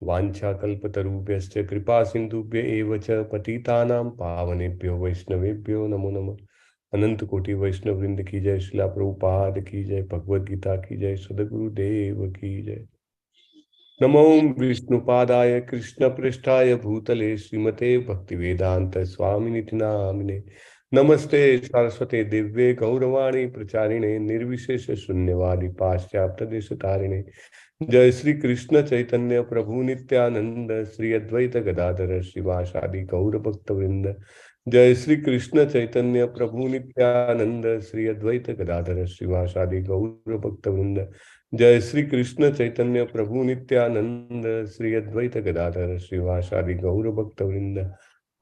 वाञ्छाकल्पतरुभ्यश्च कृपा सिन्धुभ्य एव च पतितानां पावनेभ्यो वैष्णवेभ्यो नमो नमः। अनंत कोटि वैष्णव वृंद की जय, शिला प्रभुपाद की जय, भगवद गीता की जय, सदगुरुदेव की जय। नमो विष्णुपादाय कृष्ण पृष्ठाय भूतले श्रीमते भक्तिवेदांत स्वामिनिति नामिने। नमस्ते सरस्वते दिव्ये गौरवाणी प्रचारिणे निर्विशेष शून्यवादी पाश्चात्य देश तारिणे। जय श्री कृष्ण चैतन्य प्रभु नित्यानंद श्री अद्वैत गदाधर श्रीवासादि गौर भक्त वृंद। जय श्री कृष्ण चैतन्य प्रभु नित्यानंद श्री अद्वैत गदाधर श्रीवासादि गौर भक्त वृंद। जय श्री कृष्ण चैतन्य प्रभु नित्यानंद श्री अद्वैत गदाधर श्रीवासादि गौर भक्त वृंद।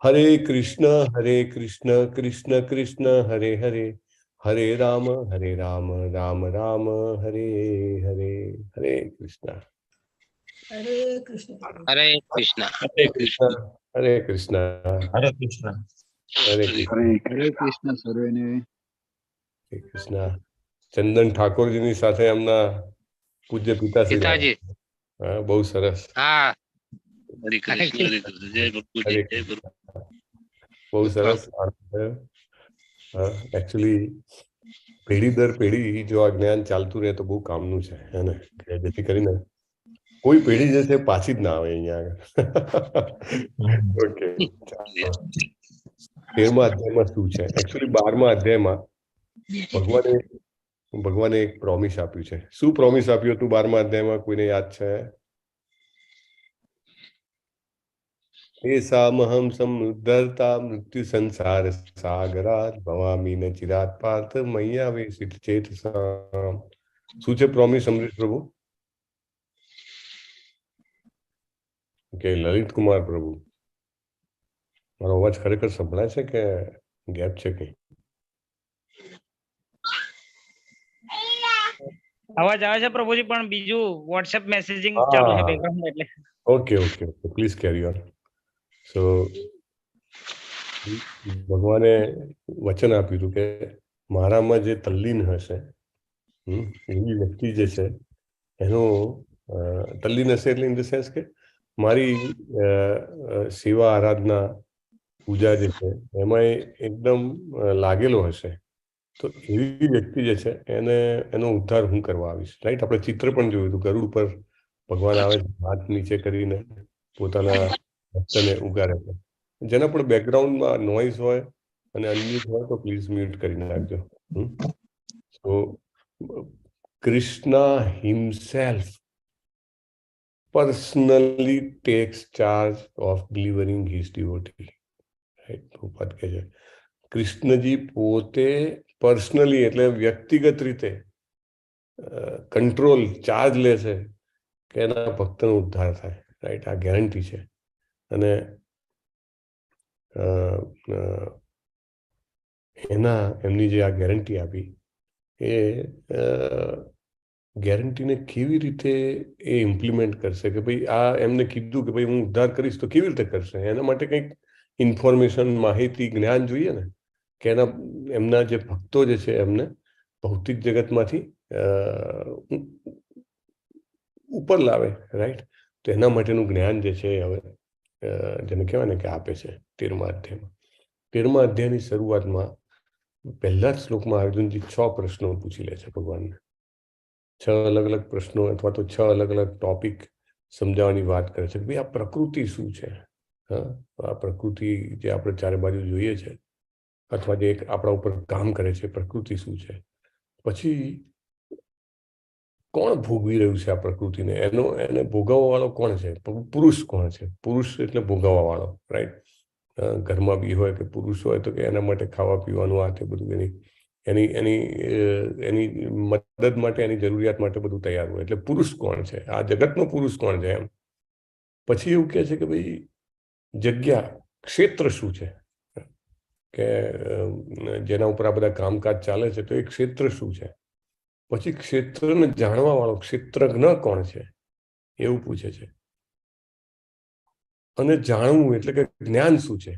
हरे कृष्ण कृष्ण कृष्ण हरे हरे, हरे राम राम राम हरे हरे। हरे कृष्णा हरे कृष्ण हरे कृष्णा हरे कृष्णा हरे कृष्णा हरे कृष्ण हरे कृष्ण सर्वेने हरे कृष्णा। ચંદન ઠાકોરજીની સાથે એમના પૂજ્ય પિતાશ્રી પિતાજી બહુ સરસ. હા હરે બહુ સરસ. એકચ્યુઅલી પેઢી દર પેઢી જો આ જ્ઞાન ચાલતું રહે તો બહુ કામનું છે હે, જેથી કરીને કોઈ પેઢી જે છે પાછી જ ના આવે અહીંયા આગળ. ઓકે, 13મા અધ્યાયમાં શું છે? એકચ્યુઅલી 12મા અધ્યાયમાં ભગવાને એક પ્રોમિસ આપ્યું છે. શું પ્રોમિસ આપ્યું હતું 12મા અધ્યાયમાં? કોઈને યાદ છે? एषामहं समुद्धर्ता मृत्यु संसार सागरात् भवामि न चिरात् पार्थ मय्यावेशित चेतसाम्. શું છે પ્રોમિસ અમરીશ પ્રભુ? ઓકે, લલિત કુમાર પ્રભુ, મારો અવાજ ખરેખર સંભળાય છે કે ગેપ છે કઈ? અવાજ આવે છે પ્રભુજી, પણ બીજું વોટ્સએપ મેસેજિંગ ચાલુ છે બેકગ્રાઉન્ડમાં એટલે. Okay okay okay, please carry on. So ભગવાને વચન આપ્યું હતું કે મારામાં જે તલ્લીન હશે એવી વ્યક્તિ જે છે એનો તલ્લીન હશે એટલે ઇન ધ સેન્સ કે મારી સેવા આરાધના પૂજા જે છે એમાં એકદમ લાગેલો હશે, તો એવી વ્યક્તિ જે છે એનો ઉદ્ધાર હું કરવા આવીશ. રાઈટ, આપણે ચિત્ર પણ જોયું હતું, ગરુડ પર ભગવાન આવે છે, હાથ નીચે કરીને પોતાના ભક્તને ઉગારે છે. જેના પણ બેકગ્રાઉન્ડમાં નોઇઝ હોય અને અનમ્યુટ હોય તો પ્લીઝ મ્યુટ કરી નાખજો. સો Krishna himself personally takes charge of delivering his devotee. Right? Prabhupada કહે છે કૃષ્ણજી પોતે પર્સનલી એટલે વ્યક્તિગત રીતે કંટ્રોલ ચાર્જ લે છે કે એના ભક્તનો ઉદ્ધાર થાય. રાઈટ, આ ગેરંટી છે. અને એમની જે આ ગેરંટી આપી એ ગેરંટીને કેવી રીતે એ ઇમ્પ્લિમેન્ટ કરશે કે ભાઈ આ એમને કીધું કે ભાઈ હું ઉદ્ધાર કરીશ તો કેવી રીતે કરશે? એના માટે કંઈક ઇન્ફોર્મેશન, માહિતી, જ્ઞાન જોઈએ ને, કે એમના જે ભક્તો જે છે એમને ભૌતિક જગતમાંથી ઉપર લાવે. રાઈટ, તો એના માટેનું જ્ઞાન જે છે હવે જેને કહેવાય ને કે આપે છે 13મા અધ્યાયમાં. 13મા અધ્યાયની શરૂઆતમાં પહેલા જ શ્લોકમાં અર્જુનજી 6 પ્રશ્નો પૂછી લે છે ભગવાનને. 6 અલગ અલગ પ્રશ્નો અથવા તો 6 અલગ અલગ ટોપિક સમજાવવાની વાત કરે છે કે ભાઈ આ પ્રકૃતિ શું છે? આ પ્રકૃતિ જે આપણે ચારે બાજુ જોઈએ છે અથવા જે આપણા ઉપર કામ કરે છે, પ્રકૃતિ શું છે? પછી કોણ ભોગવી રહ્યું છે આ પ્રકૃતિને? એને ભોગવવા વાળો કોણ છે? પુરુષ કોણ છે? પુરુષ એટલે ભોગવવા વાળો. રાઈટ, ઘરમાં બી હોય કે પુરુષ હોય તો કે એના માટે ખાવા પીવાનું આ તે બધું એની મદદ માટે, એની જરૂરિયાત માટે બધું તૈયાર હોય. એટલે પુરુષ કોણ છે? આ જગતનો પુરુષ કોણ છે? એમ. પછી એવું કહે છે કે ભાઈ જગ્યા, ક્ષેત્ર શું છે? કે જેના ઉપર આ બધા કામકાજ ચાલે છે, તો એ ક્ષેત્ર શું છે? પછી ક્ષેત્રને જાણવા વાળો ક્ષેત્રજ્ઞ કોણ છે એવું પૂછે છે. અને જાણવું એટલે કે જ્ઞાન શું છે?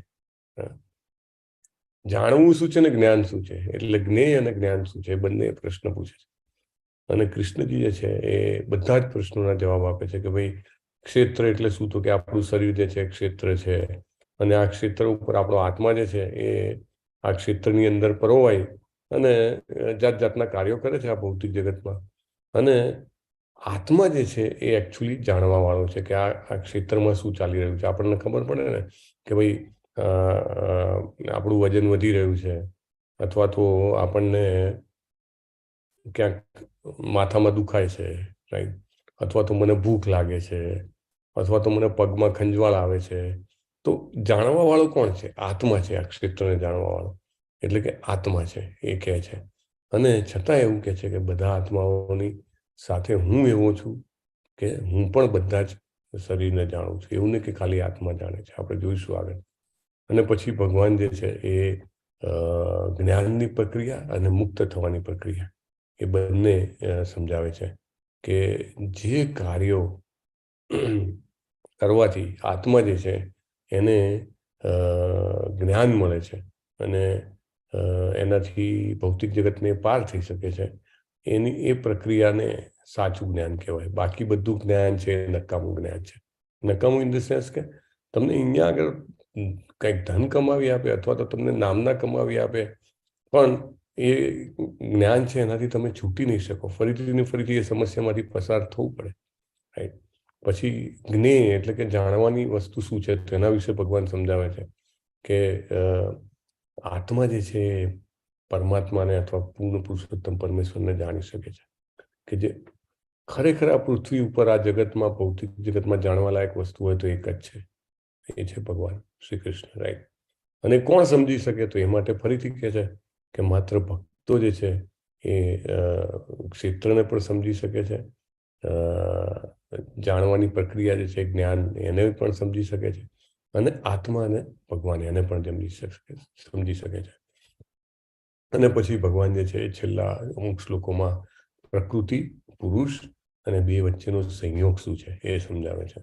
જાણવું શું છે ને જ્ઞાન શું છે? એટલે જ્ઞેય અને જ્ઞાન શું છે? બંને પ્રશ્ન પૂછે છે. અને કૃષ્ણજી જે છે એ બધા જ પ્રશ્નોના જવાબ આપે છે કે ભાઈ ક્ષેત્ર એટલે શું? તો કે આપણું શરીર જે છે ક્ષેત્ર છે, અને આ ક્ષેત્ર ઉપર આપણો આત્મા જે છે એ આ ક્ષેત્રની અંદર પરોવાય અને જાત જાતના કાર્યો કરે છે આ ભૌતિક જગતમાં. અને આત્મા જે છે એ એકચ્યુઅલી જાણવા વાળો છે કે આ ક્ષેત્રમાં શું ચાલી રહ્યું છે. આપણને ખબર પડે ને કે ભાઈ આપણું વજન વધી રહ્યું છે, અથવા તો આપણને ક્યાંક માથામાં દુખાય છે, રાઈટ, અથવા તો મને ભૂખ લાગે છે, અથવા તો મને પગમાં ખંજવાળ આવે છે. તો જાણવા વાળો કોણ છે? આત્મા છે. આ ક્ષેત્રને જાણવા વાળો એટલે કે આત્મા છે એ કહે છે. અને છતાં એવું કહે છે કે બધા આત્માઓની સાથે હું એવો છું કે હું પણ બધા જ શરીરને જાણું છું. એવું નહીં કે ખાલી આત્મા જાણે છે. આપણે જોઈશું આગળ. અને પછી ભગવાન જે છે એ જ્ઞાનની પ્રક્રિયા અને મુક્ત થવાની પ્રક્રિયા એ બંને સમજાવે છે કે જે કાર્યો કરવાથી આત્મા જે છે એને જ્ઞાન મળે છે અને એનાથી ભૌતિક જગતને પાર થઈ શકે છે, એની એ પ્રક્રિયાને સાચું જ્ઞાન કહેવાય. બાકી બધું જ્ઞાન છે નકામું જ્ઞાન છે. નકામું ઇન ધ સેન્સ કે તમને અહીંયા આગળ કંઈક ધન કમાવી આપે અથવા તો તમને નામના કમાવી આપે, પણ એ જ્ઞાન છે એનાથી તમે છૂટી નહીં શકો. ફરીથી ને ફરીથી એ સમસ્યામાંથી પસાર થવું પડે, રાઈટ. પછી જ્ઞેય એટલે કે જાણવાની વસ્તુ શું છે તેના વિશે ભગવાન સમજાવે છે કે આત્મા જે છે પરમાત્માને અથવા પૂર્ણ પુરુષોત્તમ પરમેશ્વરને જાણી શકે છે, કે જે ખરેખર આ પૃથ્વી ઉપર આ જગતમાં ભૌતિક જગતમાં જાણવા લાયક વસ્તુ હોય તો એક જ છે, એ છે ભગવાન શ્રી કૃષ્ણ, રાઈટ. અને કોણ સમજી શકે? તો એ માટે ફરીથી કહે છે કે માત્ર ભક્તો જે છે એ ક્ષેત્રને પણ સમજી શકે છે, જાણવાની પ્રક્રિયા જે છે જ્ઞાન એને પણ સમજી શકે છે, અને આત્મા અને ભગવાન એને પણ સમજી શકે છે. અને પછી ભગવાન જે છે એ છેલ્લા અમુક શ્લોકોમાં પ્રકૃતિ, પુરુષ અને બે વચ્ચેનો સંયોગ શું છે એ સમજાવે છે.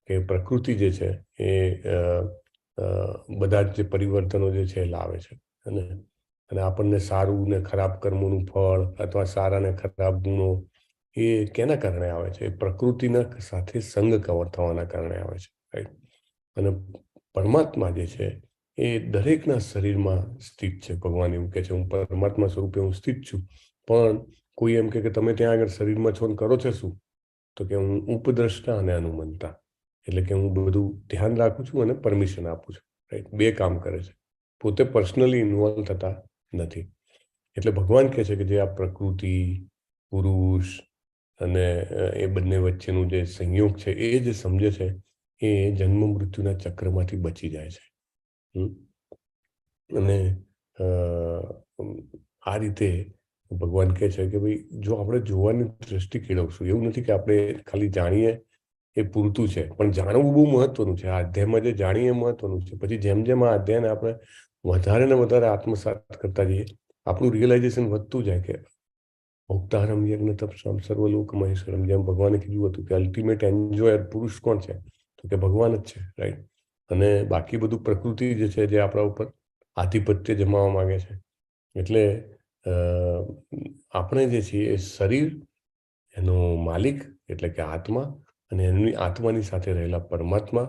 કે પ્રકૃતિ જે છે એ બધા જ જે પરિવર્તનો જે છે એ લાવે છે, અને આપણને સારું ને ખરાબ કર્મોનું ફળ અથવા સારા ને ખરાબ ગુણો એ કેના કારણે આવે છે? એ પ્રકૃતિના સાથે સંગ કવર થવાના કારણે આવે છે, રાઈટ. અને પરમાત્મા જે છે એ દરેકના શરીરમાં સ્થિત છે. ભગવાન એવું કહે છે હું પરમાત્મા સ્વરૂપે હું સ્થિત છું, પણ કોઈ એમ કે તમે ત્યાં આગળ શરીરમાં છો ને કરો છો શું? તો કે હું ઉપદ્રષ્ટા અને અનુમંતા, એટલે કે હું બધું ધ્યાન રાખું છું અને પરમિશન આપું છું, રાઈટ. બે કામ કરે છે, પોતે પર્સનલી ઇન્વોલ્વ થતા નથી. એટલે ભગવાન કહે છે કે જે આ પ્રકૃતિ, પુરુષ અને એ બંને વચ્ચેનું જે સંયોગ છે એ જે સમજે છે એ જન્મ મૃત્યુના ચક્રમાંથી બચી જાય છે. અને આ રીતે ભગવાન કહે છે કે ભાઈ જો આપણે જોવાની દ્રષ્ટિ કેળવશું, એવું નથી કે આપણે ખાલી જાણીએ એ પૂરતું છે, પણ જાણવું બહુ મહત્વનું છે. આ અધ્યાયમાં જે જાણીએ મહત્વનું છે. પછી જેમ જેમ આ અધ્યાયને આપણે વધારે ને વધારે આત્મસાત કરતા જઈએ, આપણું રિયલાઇઝેશન વધતું જાય કે ભોક્તાહરમ યજ્ઞ તપસામ સર્વલોક મહેશ્વરમ, જેમ ભગવાને કીધું હતું કે અલ્ટિમેટ એન્જોયર પુરુષ કોણ છે? તો કે ભગવાન જ છે, રાઈટ. અને બાકી બધું પ્રકૃતિ જે છે જે આપણા ઉપર આધિપત્ય જમાવવા માંગે છે. એટલે આપણે જે છીએ એ શરીર, એનો માલિક એટલે કે આત્મા, અને એની આત્માની સાથે રહેલા પરમાત્મા,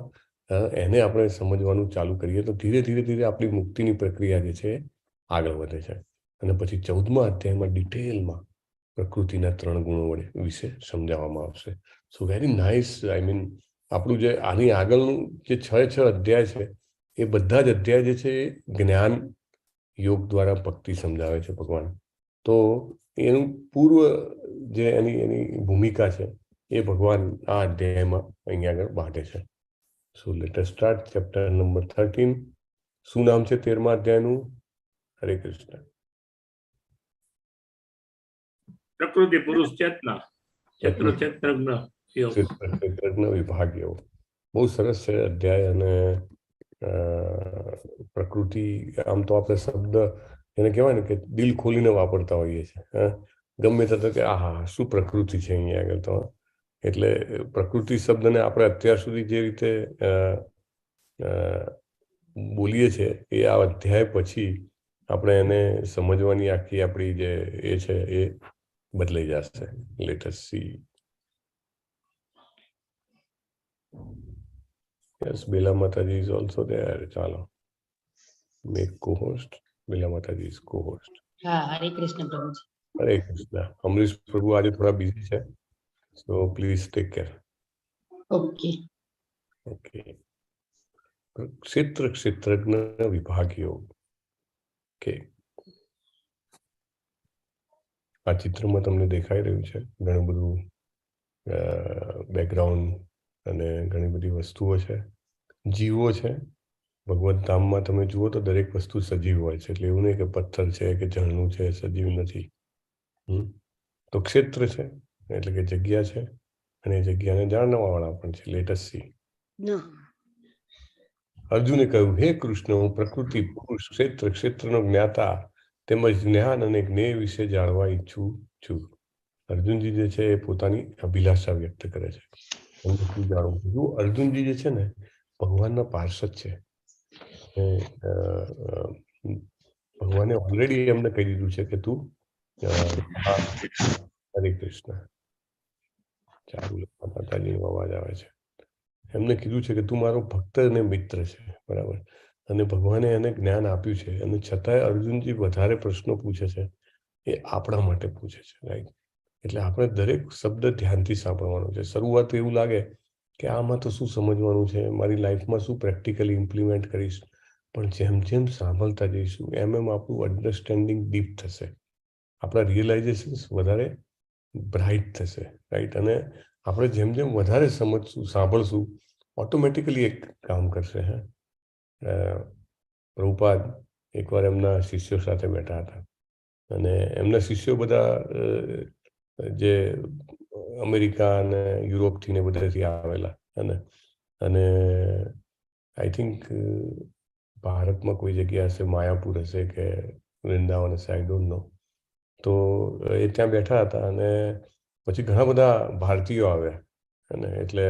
એને આપણે સમજવાનું ચાલુ કરીએ તો ધીરે ધીરે ધીરે આપણી મુક્તિની પ્રક્રિયા જે છે આગળ વધે છે. અને પછી 14મા અધ્યાયમાં ડિટેલમાં પ્રકૃતિના 3 ગુણો વિશે સમજાવવામાં આવશે. સો વેરી નાઇસ. આઈ મીન આપણું જે આની આગળનું જે 6 અધ્યાય છે એ બધા જ અધ્યાય જે છે એ જ્ઞાન યોગ દ્વારા ભક્તિ સમજાવે છે ભગવાન. તો એનું પૂર્વ જે એની ભૂમિકા છે એ ભગવાન આ અધ્યાયમાં અહીંયા આગળ બાંધે છે. So let us start chapter number 13. શું નામ છે 13મા અધ્યાયનું? હરે કૃષ્ણ. પ્રકૃતિ, પુરુષ, ચેતના, ક્ષેત્રજ્ઞ વિભાગ એવો બહુ સરસ છે અધ્યાય. અને પ્રકૃતિ આમ તો આપણે શબ્દ એને કહેવાય ને કે દિલ ખોલીને વાપરતા હોઈએ છીએ. ગમે તો કે આહા શું પ્રકૃતિ છે અહીંયા આગળ તો. એટલે પ્રકૃતિ શબ્દને આપણે અત્યાર સુધી જે રીતે બોલીએ છીએ એ આ અધ્યાય પછી આપણે એને સમજવાની આખી આપણી જે એ છે એ બદલાઈ જશે. Let S C. યસ, બેલા માતાજી ઇઝ ઓલ્સો ધેર. ચાલો, મેક co-host. બેલા માતાજી ઇઝ co-host. હા, હરે કૃષ્ણ પ્રભુજી. હરે કૃષ્ણ. અમરીશ પ્રભુ આજે થોડા બિઝી છે, so please take care. Okay. Okay. ક્ષેત્રજ્ઞ વિભાગ યોગ. ઓકે, આ ચિત્રમાં તમને દેખાઈ રહ્યું છે ઘણું બધું બેકગ્રાઉન્ડ અને ઘણી બધી વસ્તુઓ છે, જીવો છે. ભગવત ધામમાં તમે જુઓ તો દરેક વસ્તુ સજીવ હોય છે, એટલે એવું નહીં કે પથ્થર છે કે ઝરણું છે સજીવ નથી. તો ક્ષેત્ર છે એટલે કે જગ્યા છે, અને એ જગ્યાને જાણવાવાળા પણ છે. Let S C. અર્જુને કહ્યું, હે કૃષ્ણ, હું પ્રકૃતિ, પુરુષ, ક્ષેત્રનો જ્ઞાતા તેમજ જ્ઞાન અને જ્ઞેય વિશે જાણવા ઈચ્છું છું. અર્જુનજી જે છે એ પોતાની અભિલાષા વ્યક્ત કરે છે. શું જાણવું? અર્જુનજી જે છે ને ભગવાનના પાર્ષદ છે. ભગવાને ઓલરેડી એમને કહી દીધું છે કે તું હરે કૃષ્ણ. ચાલુ માતાજીનો અવાજ આવે છે. એમને કીધું છે કે તું મારો ભક્ત અને મિત્ર છે, બરાબર. અને ભગવાને એને જ્ઞાન આપ્યું છે, અને છતાંય અર્જુનજી વધારે પ્રશ્નો પૂછે છે. એ આપણા માટે પૂછે છે, રાઈટ? એટલે આપણે દરેક શબ્દ ધ્યાનથી સાંભળવાનો છે. શરૂઆત એવું લાગે કે આમાં તો શું સમજવાનું છે, મારી લાઈફમાં શું પ્રેક્ટિકલી ઇમ્પ્લિમેન્ટ કરીશ. પણ જેમ જેમ સાંભળતા જઈશું એમ એમ આપણું અન્ડરસ્ટેન્ડિંગ ડીપ થશે, આપણા રિયલાઇઝેશન્સ વધારે બ્રાઇટ થશે, રાઈટ? અને આપણે જેમ જેમ વધારે સમજશું, સાંભળશું, ઓટોમેટિકલી એક કામ કરશે. પ્રભુપાદ એકવાર એમના શિષ્યો સાથે બેઠા હતા, અને એમના શિષ્યો બધા જે અમેરિકા અને યુરોપથી ને બધાથી આવેલા, અને આઈ થિંક ભારતમાં કોઈ જગ્યા હશે, માયાપુર હશે કે વૃંદાવન હશે, આઈ ડોન્ટ નો. તો એ ત્યાં બેઠા હતા, અને પછી ઘણા બધા ભારતીયો આવ્યા, અને એટલે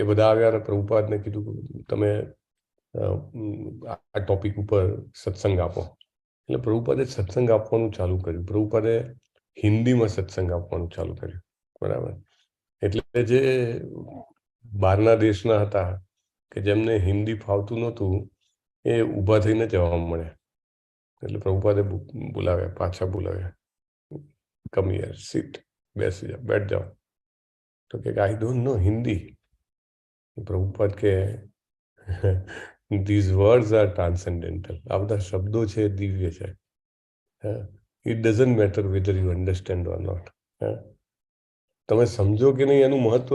એ બધા આવ્યા અને પ્રભુપાદને કીધું તમે આ ટોપિક ઉપર સત્સંગ આપો. એટલે પ્રભુપાદે સત્સંગ આપવાનું ચાલુ કર્યું. પ્રભુપાદે હિન્દીમાં સત્સંગ આપવાનું ચાલુ કર્યું, બરાબર. એટલે જે બહારના દેશના હતા કે જેમને હિન્દી ફાવતું નહોતું, એ ઊભા થઈને જવા મળ્યા. એટલે પ્રભુપાદે બોલાવ્યા, પાછા બોલાવ્યા, કમ હિયર, સિટ, બેસી જાઓ, બેઠ જાઓ. તો કે I don't know Hindi. Prabhupada કે ધીઝ વર્ડ્સ આર ટ્રાન્સેન્ડેન્ટલ. આ બધા શબ્દો છે દિવ્ય છે. It doesn't matter whether you understand or not. તમે સમજો કે નહીં એનું મહત્વ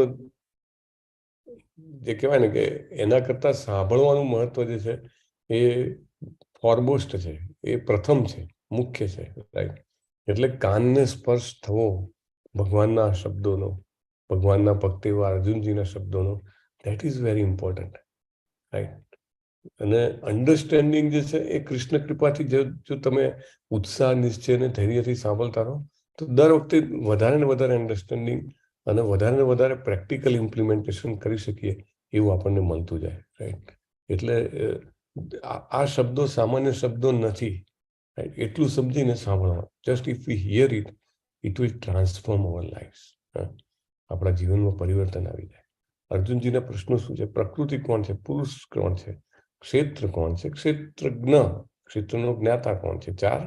જે કહેવાય ને કે એના કરતાં સાંભળવાનું મહત્વ જે છે એ ફોરમોસ્ટ છે, એ પ્રથમ છે, મુખ્ય છે, રાઈટ? એટલે કાનને સ્પર્શ થવો ભગવાનના શબ્દોનો, ભગવાનના ભક્ત એવા અર્જુનજીના શબ્દોનો, that is very important, right? અને અન્ડરસ્ટેન્ડિંગ જે છે એ કૃષ્ણ કૃપાથી જો તમે ઉત્સાહ, નિશ્ચય અને ધૈર્યથી સાંભળતા રહો તો દર વખતે વધારે ને વધારે અન્ડરસ્ટેન્ડિંગ અને વધારે પ્રેક્ટિકલ ઇમ્પ્લિમેન્ટેશન કરી શકીએ એવું આપણને મળતું જાય, રાઈટ? એટલે આ શબ્દો સામાન્ય શબ્દો નથી, રાઈટ? એટલું સમજીને સાંભળવાનું. Just if V here it, it will transform our life. આપણા જીવનમાં પરિવર્તન આવી જાય. અર્જુનજીના પ્રશ્નો શું છે? પ્રકૃતિ કોણ છે? પુરુષ કોણ છે? ક્ષેત્ર કોણ છે? ક્ષેત્રજ્ઞ, ક્ષેત્રનો જ્ઞાતા કોણ છે? 4,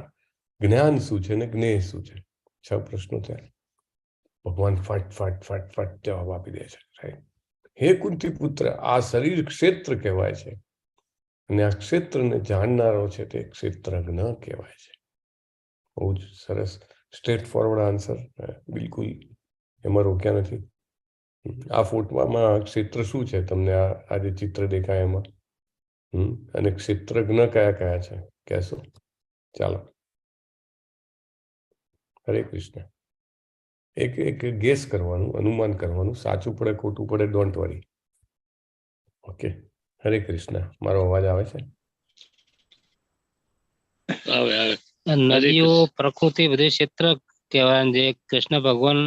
જ્ઞાન શું છે ને જ્ઞેય શું છે? 6 પ્રશ્નો થયા. ભગવાન ફટ જવાબ આપી દે છે, રાઈટ? હે કુંતી પુત્ર, આ શરીર ક્ષેત્ર કહેવાય છે, અને આ ક્ષેત્રને જાણનારો છે તે ક્ષેત્રજ્ઞ કહેવાય છે. બહુ જ સરસ, સ્ટ્રેટ ફોરવર્ડ આન્સર, બિલકુલ એમાં રોક્યા નથી. આ ફોટોમાં ક્ષેત્ર શું છે? તમને આ જે ચિત્ર દેખાય એમાં, અને ક્ષેત્રજ્ઞ કયા કયા છે કહેશો? ચાલો, હરે કૃષ્ણ. એક ગેસ કરવાનું, અનુમાન કરવાનું, સાચું પડે ખોટું પડે ડોન્ટ વરી. ઓકે, હરે કૃષ્ણ. મારો અવાજ આવે છે? આવે આવે. નદીઓ, પ્રકૃતિ બધું ક્ષેત્ર કહેવાય, જે કૃષ્ણ ભગવાન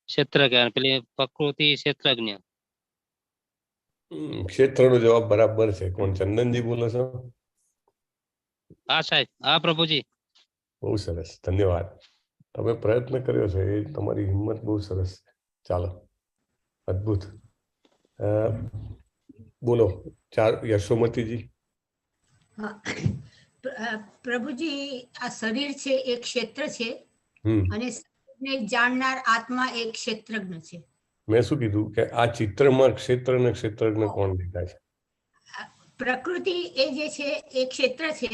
ક્ષેત્ર કહેવાય, પેલી પ્રકૃતિ ક્ષેત્રજ્ઞ. ક્ષેત્રનો જવાબ બરાબર છે. કોણ? ચંદનજી બોલો છો? હા સાહેબ, હા પ્રભુજી. બહુ સરસ, ધન્યવાદ. તમે પ્રયત્ન કર્યો છે, એ તમારી હિંમત બહુ સરસ. ચાલો, અદ્ભુત. બોલો યશોમતીજી. હા. પ્રભુજી, આ શરીર છે એ ક્ષેત્ર છે અને શરીરને જાણનાર આત્મા એક ક્ષેત્રજ્ઞ છે. મેં શું કીધું કે આ ચિત્રમાં ક્ષેત્ર ને ક્ષેત્રજ્ઞ કોણ દેખાય છે? પ્રકૃતિ એ જે છે એ ક્ષેત્ર છે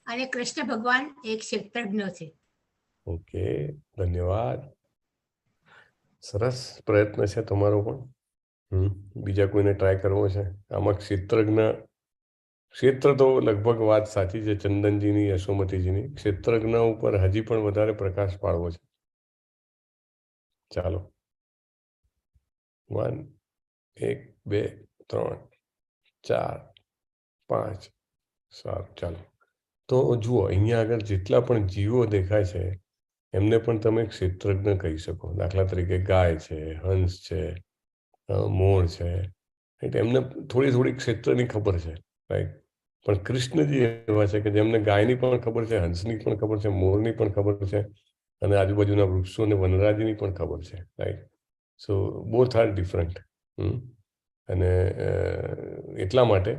અને કૃષ્ણ ભગવાન એક ક્ષેત્રજ્ઞ છે. ઓકે, ધન્યવાદ. સરસ પ્રયત્ન છે તમારો પણ. બીજા કોઈને ટ્રાય કરવો છે આમાં? ક્ષેત્ર તો લગભગ વાત સાચી છે ચંદનજીની, યશોમતીજીની. ક્ષેત્રજ્ઞ ઉપર હજી પણ વધારે પ્રકાશ પાડવો છે. ચાલો, 1 1 2 3 4 5. સારું, ચાલો. તો જુઓ, અહીંયા આગળ જેટલા પણ જીવો દેખાય છે એમને પણ તમે ક્ષેત્રજ્ઞ કહી શકો. દાખલા તરીકે ગાય છે, હંસ છે, મોર છે, રાઈટ. એમને થોડી થોડી ક્ષેત્રની ખબર છે, રાઈટ. પણ કૃષ્ણજી એવા છે કે જેમને ગાયની પણ ખબર છે, હંસની પણ ખબર છે, મોરની પણ ખબર છે અને આજુબાજુના વૃક્ષો અને વનરાજની પણ ખબર છે, right. So both are different. અને એટલા માટે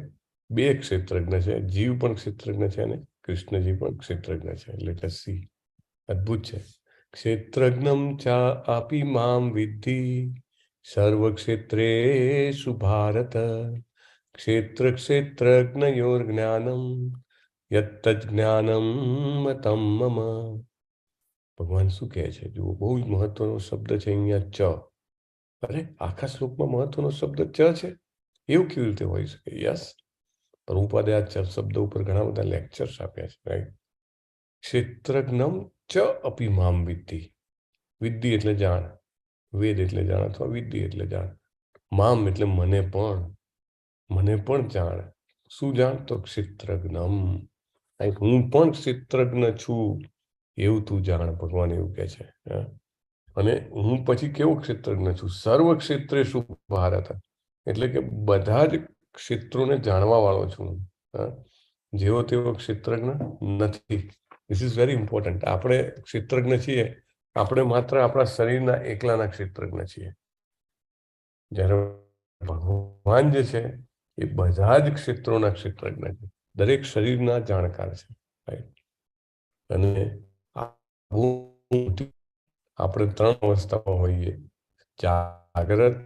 બે ક્ષેત્રજ્ઞ છે. જીવ પણ ક્ષેત્રજ્ઞ છે અને કૃષ્ણજી પણ ક્ષેત્રજ્ઞ છે. Let S C. અદ્ભુત છે. ક્ષેત્રજ્ઞમ ચા આપી મામ વિદ્ધિ સર્વ ક્ષેત્રેષુ ભારત ક્ષેત્ર ક્ષેત્રજ્ઞયોર જ્ઞાનમ યત્તજ્ જ્ઞાનમ તમ મમ. ભગવાન શું કહે છે? જુઓ, બહુ જ મહત્વનો શબ્દ છે અહીંયા, ચ. અરે, આખા શ્લોકમાં મહત્વનો શબ્દ ચ છે? એવું કેવી રીતે હોઈ શકે? યસ, પ્રભુપાદે આ ચ શબ્દ ઉપર ઘણા બધા લેક્ચર્સ આપ્યા છે, રાઈટ. ક્ષેત્રજ્ઞમ ચ અપી મામ વિદ્ધિ. વિદ્ધિ એટલે જાણ, વેદ એટલે જાણ, અથવા વિદ્ધિ એટલે જાણ. મામ એટલે મને પણ જાણ. શું જાણ? તો ક્ષેત્રજ્ઞમ. હું પણ ક્ષેત્રજ્ઞ છું એવું તું જાણ. ભગવાન એવું કહે છે. અને હું પછી કેવો ક્ષેત્રજ્ઞ છું? સર્વ ક્ષેત્રેષુ ભારત. એટલે કે બધા જ ક્ષેત્રોને જાણવા વાળો છું. જેવો તેવો ક્ષેત્રજ્ઞ નથી. This is very important. આપણે ક્ષેત્રજ્ઞ છીએ, આપણે માત્ર આપણા શરીરના એકલાના ક્ષેત્રજ્ઞ છીએ. જ્યારે ભગવાન જે છે એ બધા જ ક્ષેત્રોના ક્ષેત્રજ્ઞ છે, દરેક શરીરના જાણકાર છે, રાઈટ. અને આપણે 3 અવસ્થામાં હોઈએ: જાગ્રત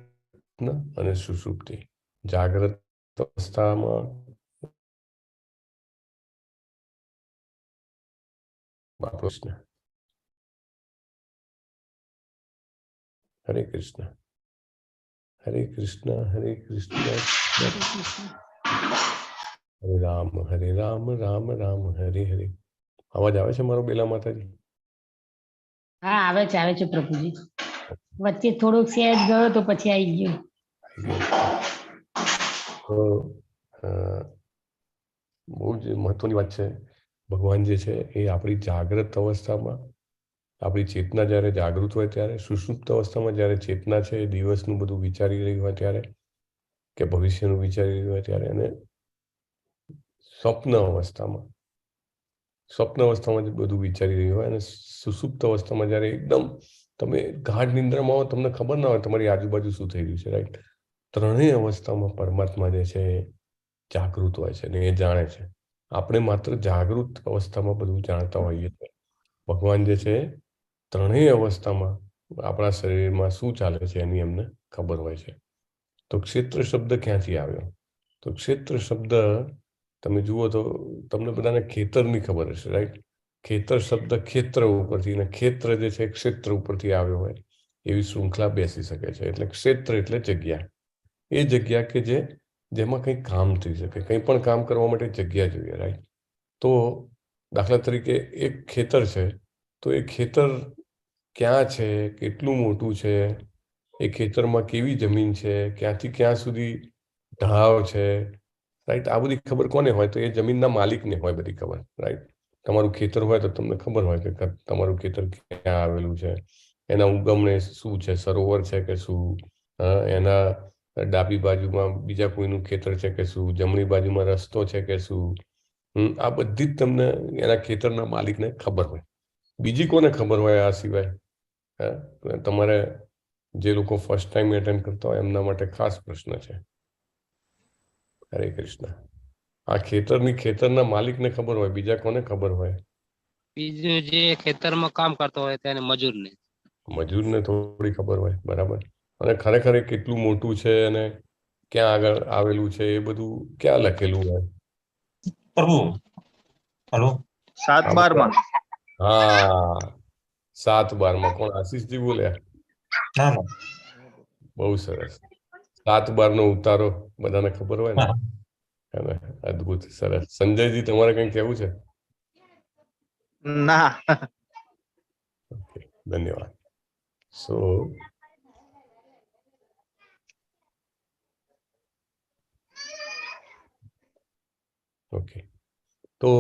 અને સુષુપ્તિ. જાગ્રત અવસ્થામાં કૃષ્ણ, હરે કૃષ્ણ, હરે કૃષ્ણ, હરે કૃષ્ણ, હરે રામ, રામ રામ, હરે હરે. અવાજ આવે છે મારો, બેલા માતાજી? હા, આવે છે પ્રભુજી. વચ્ચે થોડોક સેજ ગયો તો પછી આવી ગયો. બહુ જ મહત્વની વાત છે. ભગવાન જે છે એ આપણી જાગ્રત અવસ્થામાં, આપણી ચેતના જ્યારે જાગૃત હોય ત્યારે, સુષુપ્ત અવસ્થામાં જ્યારે ચેતના છે એ દિવસનું બધું વિચારી રહી હોય ત્યારે, કે ભવિષ્યનું વિચારી રહ્યું હોય ત્યારે, અને સ્વપ્ન અવસ્થામાં જ બધું વિચારી રહ્યું હોય, અને સુષુપ્ત અવસ્થામાં જ્યારે એકદમ તમે ગાઢ નિંદ્રામાં હો, તમને ખબર ના હોય તમારી આજુબાજુ શું થઈ રહ્યું છે, રાઈટ. ત્રણેય અવસ્થામાં પરમાત્મા જે છે જાગૃત હોય છે ને એ જાણે છે. આપણે માત્ર જાગૃત અવસ્થામાં બધું જાણતા હોઈએ છીએ. ભગવાન જે છે ત્રણેય અવસ્થામાં આપણા શરીરમાં શું ચાલે છે એની એમને ખબર હોય છે. તો ક્ષેત્ર શબ્દ ક્યાંથી આવ્યો? તો ક્ષેત્ર શબ્દ તમે જુઓ તો તમને બધાને ખેતરની ખબર હશે, રાઈટ. ખેતર શબ્દ ખેત્ર ઉપરથી, અને ખેત્ર જે છે ક્ષેત્ર ઉપરથી આવ્યો હોય એવી શૃંખલા બેસી શકે છે. એટલે ક્ષેત્ર એટલે જગ્યા. એ જગ્યા કે જેમાં કંઈ કામ થઈ શકે, કંઈ પણ કામ કરવા માટે જગ્યા જોઈએ, રાઈટ. તો દાખલા તરીકે એક ખેતર છે, તો એ ખેતર ક્યાં છે, કેટલું મોટું છે, એ ખેતરમાં કેવી જમીન છે, ક્યાંથી ક્યાં સુધી ઢાળ છે, રાઈટ. આ બધી ખબર કોને હોય? તો એ જમીનના માલિકને હોય બધી ખબર, રાઈટ. તમારું ખેતર હોય તો તમને ખબર હોય કે તમારું ખેતર ક્યાં આવેલું છે, એના ઉગમને શું છે, સરોવર છે કે શું, એના ડાબી બાજુમાં બીજા કોઈનું ખેતર છે કે શું, જમણી બાજુમાં રસ્તો છે કે શું. આ બધી જ તમને એના ખેતરના માલિકને ખબર હોય. બીજી કોને ખબર હોય આ સિવાય? તમારે જે લોકો ફર્સ્ટ ટાઈમ એટેન્ડ કરતા હોય એમના માટે ખાસ પ્રશ્ન છે. હરે કૃષ્ણ. આ ખેતરના માલિકને ખબર હોય, બીજા કોને ખબર હોય? બીજું જે ખેતરમાં કામ કરતો હોય તેને મજૂરને. મજૂરને થોડી ખબર હોય, બરાબર. અને ખરેખર એ કેટલું મોટું છે અને ક્યાં આગળ આવેલું છે એ બધું ક્યાં લખેલું હોય? પ્રભુ હલો 7:12 હા, 7:12 કોણ? આશીષજી બોલ્યા? હા હા. બહુ સરસ. 7:12 ઉતારો બધાને ખબર હોય ને? હા. હે ને? અદભુત, સરસ. સંજયજી, તમારે કંઈ કહેવું છે? ના. ઓકે, ધન્યવાદ. સો ઓકે, તો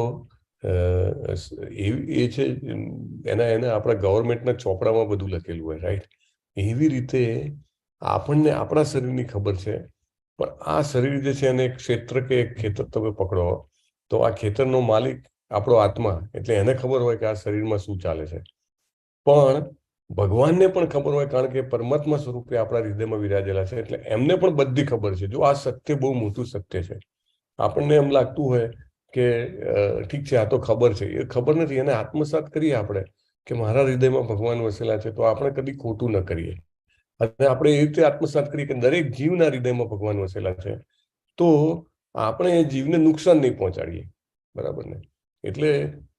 એ છે એના આપણા ગવર્મેન્ટના ચોપડામાં બધું લખેલું હોય, રાઈટ? એવી રીતે આપણને આપણા શરીરની ખબર છે, પણ આ શરીર જે છે એને એક ક્ષેત્ર કે એક ખેતર તમે પકડો તો આ ખેતરનો માલિક આપણો આત્મા, એટલે એને ખબર હોય કે આ શરીરમાં શું ચાલે છે. પણ ભગવાનને પણ ખબર હોય, કારણ કે પરમાત્મા સ્વરૂપે આપણા હૃદયમાં વિરાજેલા છે, એટલે એમને પણ બધી ખબર છે. જો આ સત્ય બહુ મોટું સત્ય છે. આપણને એમ લાગતું હોય કે ઠીક છે, આ તો ખબર છે. એ ખબર નથી. એને આત્મસાત કરીએ આપણે કે મારા હૃદયમાં ભગવાન વસેલા છે, તો આપણે કદી ખોટું ન કરીએ. અને આપણે એ રીતે આત્મસાત કરીએ કે દરેક જીવના હૃદયમાં ભગવાન વસેલા છે, તો આપણે એ જીવને નુકસાન નહીં પહોંચાડીએ, બરાબર ને? એટલે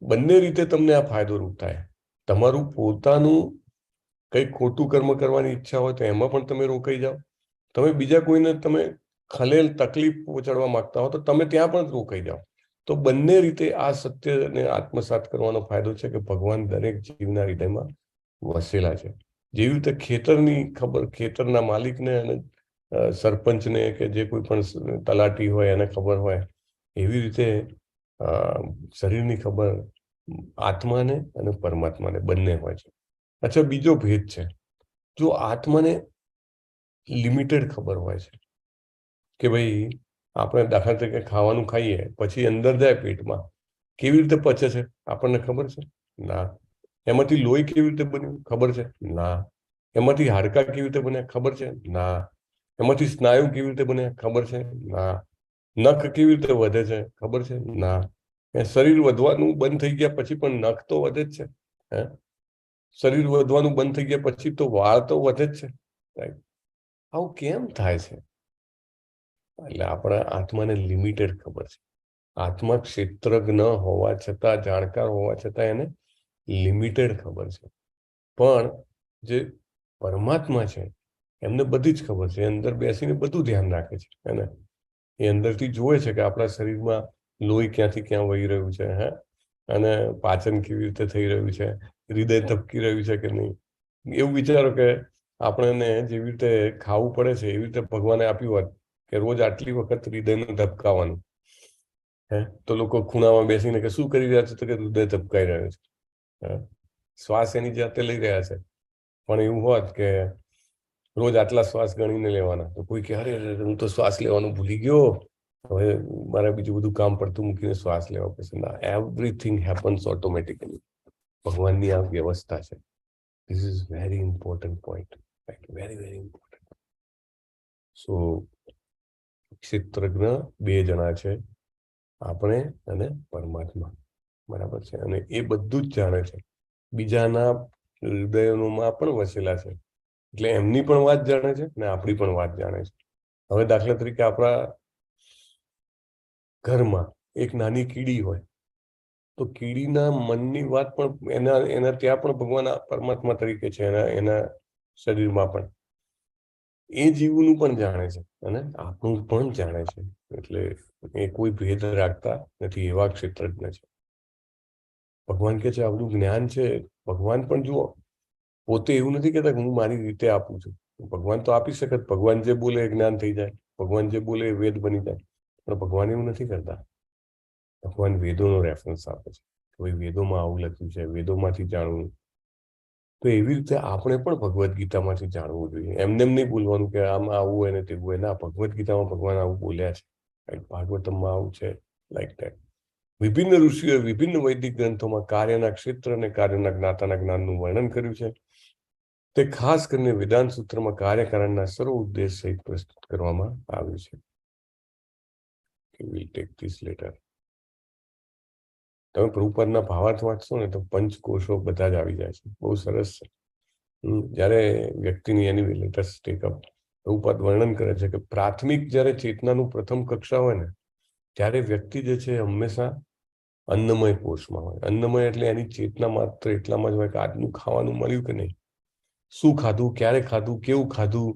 બંને રીતે તમને આ ફાયદો રૂપ થાય. તમારું પોતાનું કંઈક ખોટું કર્મ કરવાની ઈચ્છા હોય તો એમાં પણ તમે રોકાઈ જાઓ. તમે બીજા કોઈને તમે ખલેલ તકલીફ પહોંચાડવા માંગતા હો તો તમે ત્યાં પણ રોકાઈ જાઓ. તો બંને રીતે આ સત્યને આત્મસાત કરવાનો ફાયદો છે કે ભગવાન દરેક જીવના હૃદયમાં વસેલા છે. જેવી રીતે ખેતરની ખબર ખેતરના માલિકને અને સરપંચને કે જે કોઈ પણ તલાટી હોય એને ખબર હોય, એવી રીતે શરીરની ખબર આત્માને અને પરમાત્માને બંને હોય છે. અચ્છા, બીજો ભેદ છે. જો આત્માને લિમિટેડ ખબર હોય છે કે ભાઈ આપણે દાખલા તરીકે ખાવાનું ખાઈએ પછી અંદર જાય પેટમાં, કેવી રીતે પચે છે આપણને ખબર છે? ના. એમાંથી લોહી કેવી રીતે બન્યું? ખબર છે? ના. એમાંથી હાડકા કેવી રીતે બન્યા? ખબર છે? ના. એમાંથી સ્નાયુ કેવી રીતે બન્યા? ખબર છે? ના. નખ કેવી રીતે વધે છે? ખબર છે? ના. શરીર વધવાનું બંધ થઈ ગયા પછી પણ નખ તો વધે જ છે. હે, શરીર વધવાનું બંધ થઈ ગયા પછી તો વાળ તો વધે જ છે, રાઈટ? આવું કેમ થાય છે? એટલે આપણા આત્માને લિમિટેડ ખબર છે. આત્મા ક્ષેત્રજ્ઞ હોવા છતાં, જાણકાર હોવા છતાં એને લિમિટેડ ખબર છે. પણ જે પરમાત્મા છે એમને બધી જ ખબર છે. અંદર બેસીને બધું ધ્યાન રાખે છે, એને એ અંદરથી જોવે છે કે આપણા શરીરમાં લોહી ક્યાંથી ક્યાં વહી રહ્યું છે, હે, અને પાચન કેવી રીતે થઈ રહ્યું છે, હૃદય ધબકી રહ્યું છે કે નહીં. એવું વિચારો કે આપણને જેવી રીતે ખાવું પડે છે એવી રીતે ભગવાને આપ્યું હોત કે રોજ આટલી વખત હૃદયનું ધબકાવાનું, હે, તો લોકો ખૂણામાં બેસીને કે શું કરી રહ્યા છે? તો કે હૃદય ધબકાઈ રહ્યો છે. શ્વાસ એની જાતે લઈ રહ્યા છે. પણ એવું હોત કે રોજ આટલા શ્વાસ ગણીને લેવાના, તો કોઈ કહે અરે હું તો શ્વાસ લેવાનું ભૂલી ગયો, હવે મારે બીજું બધું કામ પડતું મૂકીને શ્વાસ લેવા પડશે. ના, એવરીથિંગ હેપન્સ ઓટોમેટિકલી. ભગવાનની આ વ્યવસ્થા છે. This is very important point, very very important. So ક્ષેત્રજ્ઞ બે જણા છે, આપણે અને પરમાત્મા, બરાબર છે? અને એ બધું જ જાણે છે. બીજાના હૃદયોમાં પણ વસેલા છે, એટલે એમની પણ વાત જાણે છે ને આપણી પણ વાત જાણે છે. હવે દાખલા તરીકે આપણા ઘરમાં એક નાની કીડી હોય તો કીડીના મનની વાત પણ એના ત્યાં પણ ભગવાન પરમાત્મા તરીકે છે, એના શરીરમાં પણ એ જીવનું પણ જાણે છે અને આપણું પણ જાણે છે. એટલે એ કોઈ ભેદ રાખતા નથી, એવા ક્ષેત્રજ્ઞ છે. ભગવાન કે છે આ બધું જ્ઞાન છે. ભગવાન પણ જુઓ, પોતે એવું નથી કહેતા કે હું મારી રીતે આપું છું. ભગવાન તો આપી શકે, ભગવાન જે બોલે એ જ્ઞાન થઈ જાય, ભગવાન જે બોલે એ વેદ બની જાય. પણ ભગવાન એવું નથી કરતા. ભગવાન વેદોનો રેફરન્સ આપે છે. કોઈ વેદોમાં આવું લખ્યું છે, વેદોમાંથી જાણવું. તો એવી રીતે આપણે પણ ભગવદ્ ગીતામાંથી જાણવું જોઈએ. એમને એમ નહીં બોલવાનું કે આમાં આવું હોય ને તેવું હોય. ના, ભગવદ્ ગીતામાં ભગવાન આવું બોલ્યા છે, ભાગવતમમાં આવું છે, લાઈક ધેટ. વિભિન્ન ઋષિઓએ વિભિન્ન વૈદિક ગ્રંથોમાં કાર્યના ક્ષેત્ર અને કાર્યના જ્ઞાતાના જ્ઞાનનું વર્ણન કર્યું છે. તે ખાસ કરીને વેદાંત સૂત્રમાં કાર્યકારણના સર્વ ઉદ્દેશ સહિત પ્રસ્તુત કરવામાં આવ્યું છે. We'll take this later. તમે પ્રભુપાદના ભાવાર્થ વાંચશો ને તો પંચકોશો બધા જ આવી જાય છે. બહુ સરસ છે. જ્યારે વ્યક્તિની એની લેટેસ્ટ ટેકઅપ પ્રભુપાદ વર્ણન કરે છે કે પ્રાથમિક જ્યારે ચેતનાનું પ્રથમ કક્ષા હોય ને ત્યારે વ્યક્તિ જે છે હંમેશા અન્નમય કોષમાં હોય. અન્નમય એટલે એની ચેતના માત્ર એટલામાં જ હોય કે આજનું ખાવાનું મળ્યું કે નહીં, શું ખાધું, ક્યારે ખાધું, કેવું ખાધું,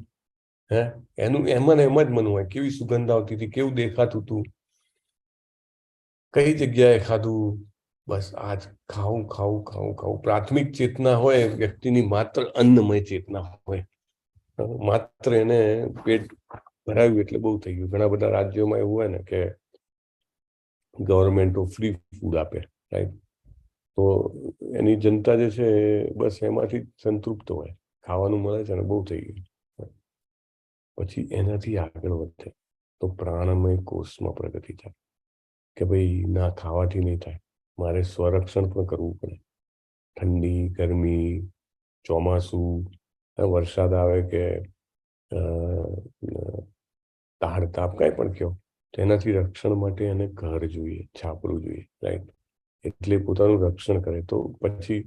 એનું એમાં ને એમાં જ મન હોય. કેવી સુગંધ આવતી હતી, કેવું દેખાતું હતું, કઈ જગ્યાએ ખાધું, બસ આજ ખાવું ખાવું ખાવું ખાવું. પ્રાથમિક ચેતના હોય વ્યક્તિની માત્ર અન્નમય ચેતના હોય. માત્ર એને પેટ ભરાવ્યું એટલે બહુ થઈ ગયું. ઘણા બધા રાજ્યોમાં એવું હોય ને કે ગવર્મેન્ટો ફ્રી ફૂડ આપે, રાઈટ? તો એની જનતા જે છે બસ એમાંથી સંતૃપ્ત હોય, ખાવાનું મળે છે ને બહુ થઈ ગયું. પછી એનાથી આગળ વધે તો પ્રાણમય કોષમાં પ્રગતિ થાય કે ભાઈ ના, ખાવાથી નહીં થાય, મારે સ્વરક્ષણ પણ કરવું પડે. ઠંડી, ગરમી, ચોમાસું, વરસાદ આવે કે તાડ તાપ કાંઈ પણ કહો, તેનાથી રક્ષણ માટે એને ઘર જોઈએ, છાપરું જોઈએ, રાઈટ? એટલે પોતાનું રક્ષણ કરે. તો પછી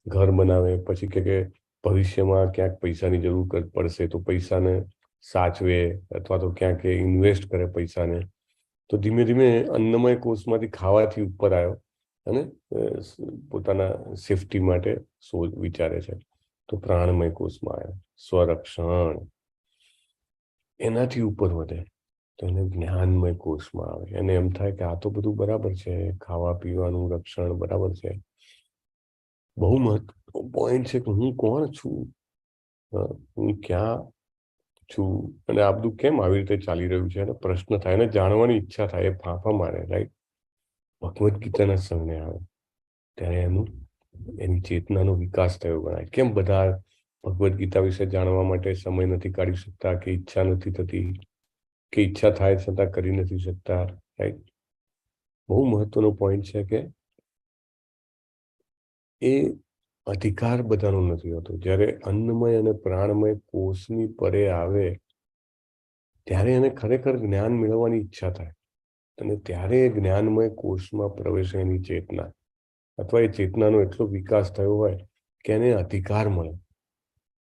ઘર બનાવે, પછી કે ભવિષ્યમાં ક્યાંક પૈસાની જરૂર પડશે તો પૈસાને સાચવે અથવા તો ક્યાંક ઇન્વેસ્ટ કરે પૈસાને. તો ધીમે ધીમે અન્નમય કોષમાંથી ખાવાથી ઉપર આવ્યો અને પોતાના સેફટી માટે વિચારે છે. તો પ્રાણમય કોષમાં આવ્યો, સ્વરક્ષણ. એનાથી ઉપર વધે તો એને જ્ઞાનમય કોષમાં આવે. એને એમ થાય કે આ તો બધું બરાબર છે, ખાવા પીવાનું રક્ષણ બરાબર છે. બહુ મહત્વનો પોઈન્ટ છે કે હું કોણ છું, હું ક્યાં છું અને આ બધું કેમ આવી રીતે ચાલી રહ્યું છે. અને પ્રશ્ન થાય ને જાણવાની ઈચ્છા થાય, એ ફાંફા મારે, રાઈટ? ભગવદ્ ગીતાના સમય આવે ત્યારે એની ચેતનાનો વિકાસ થયો ગણાય. કેમ બધા ભગવદ્ ગીતા વિશે જાણવા માટે સમય નથી કાઢી શકતા, કે ઈચ્છા નથી થતી, કે ઈચ્છા થાય છતાં કરી નથી શકતા, રાઈટ? બહુ મહત્વનો પોઈન્ટ છે કે એ અધિકાર બધાનો નથી હોતો. જ્યારે અન્નમય અને પ્રાણમય કોષની પરે આવે ત્યારે એને ખરેખર જ્ઞાન મેળવવાની ઈચ્છા થાય અને ત્યારે એ જ્ઞાનમય કોષમાં પ્રવેશે એની ચેતના, અથવા એ ચેતનાનો એટલો વિકાસ થયો હોય કે એને અધિકાર મળે.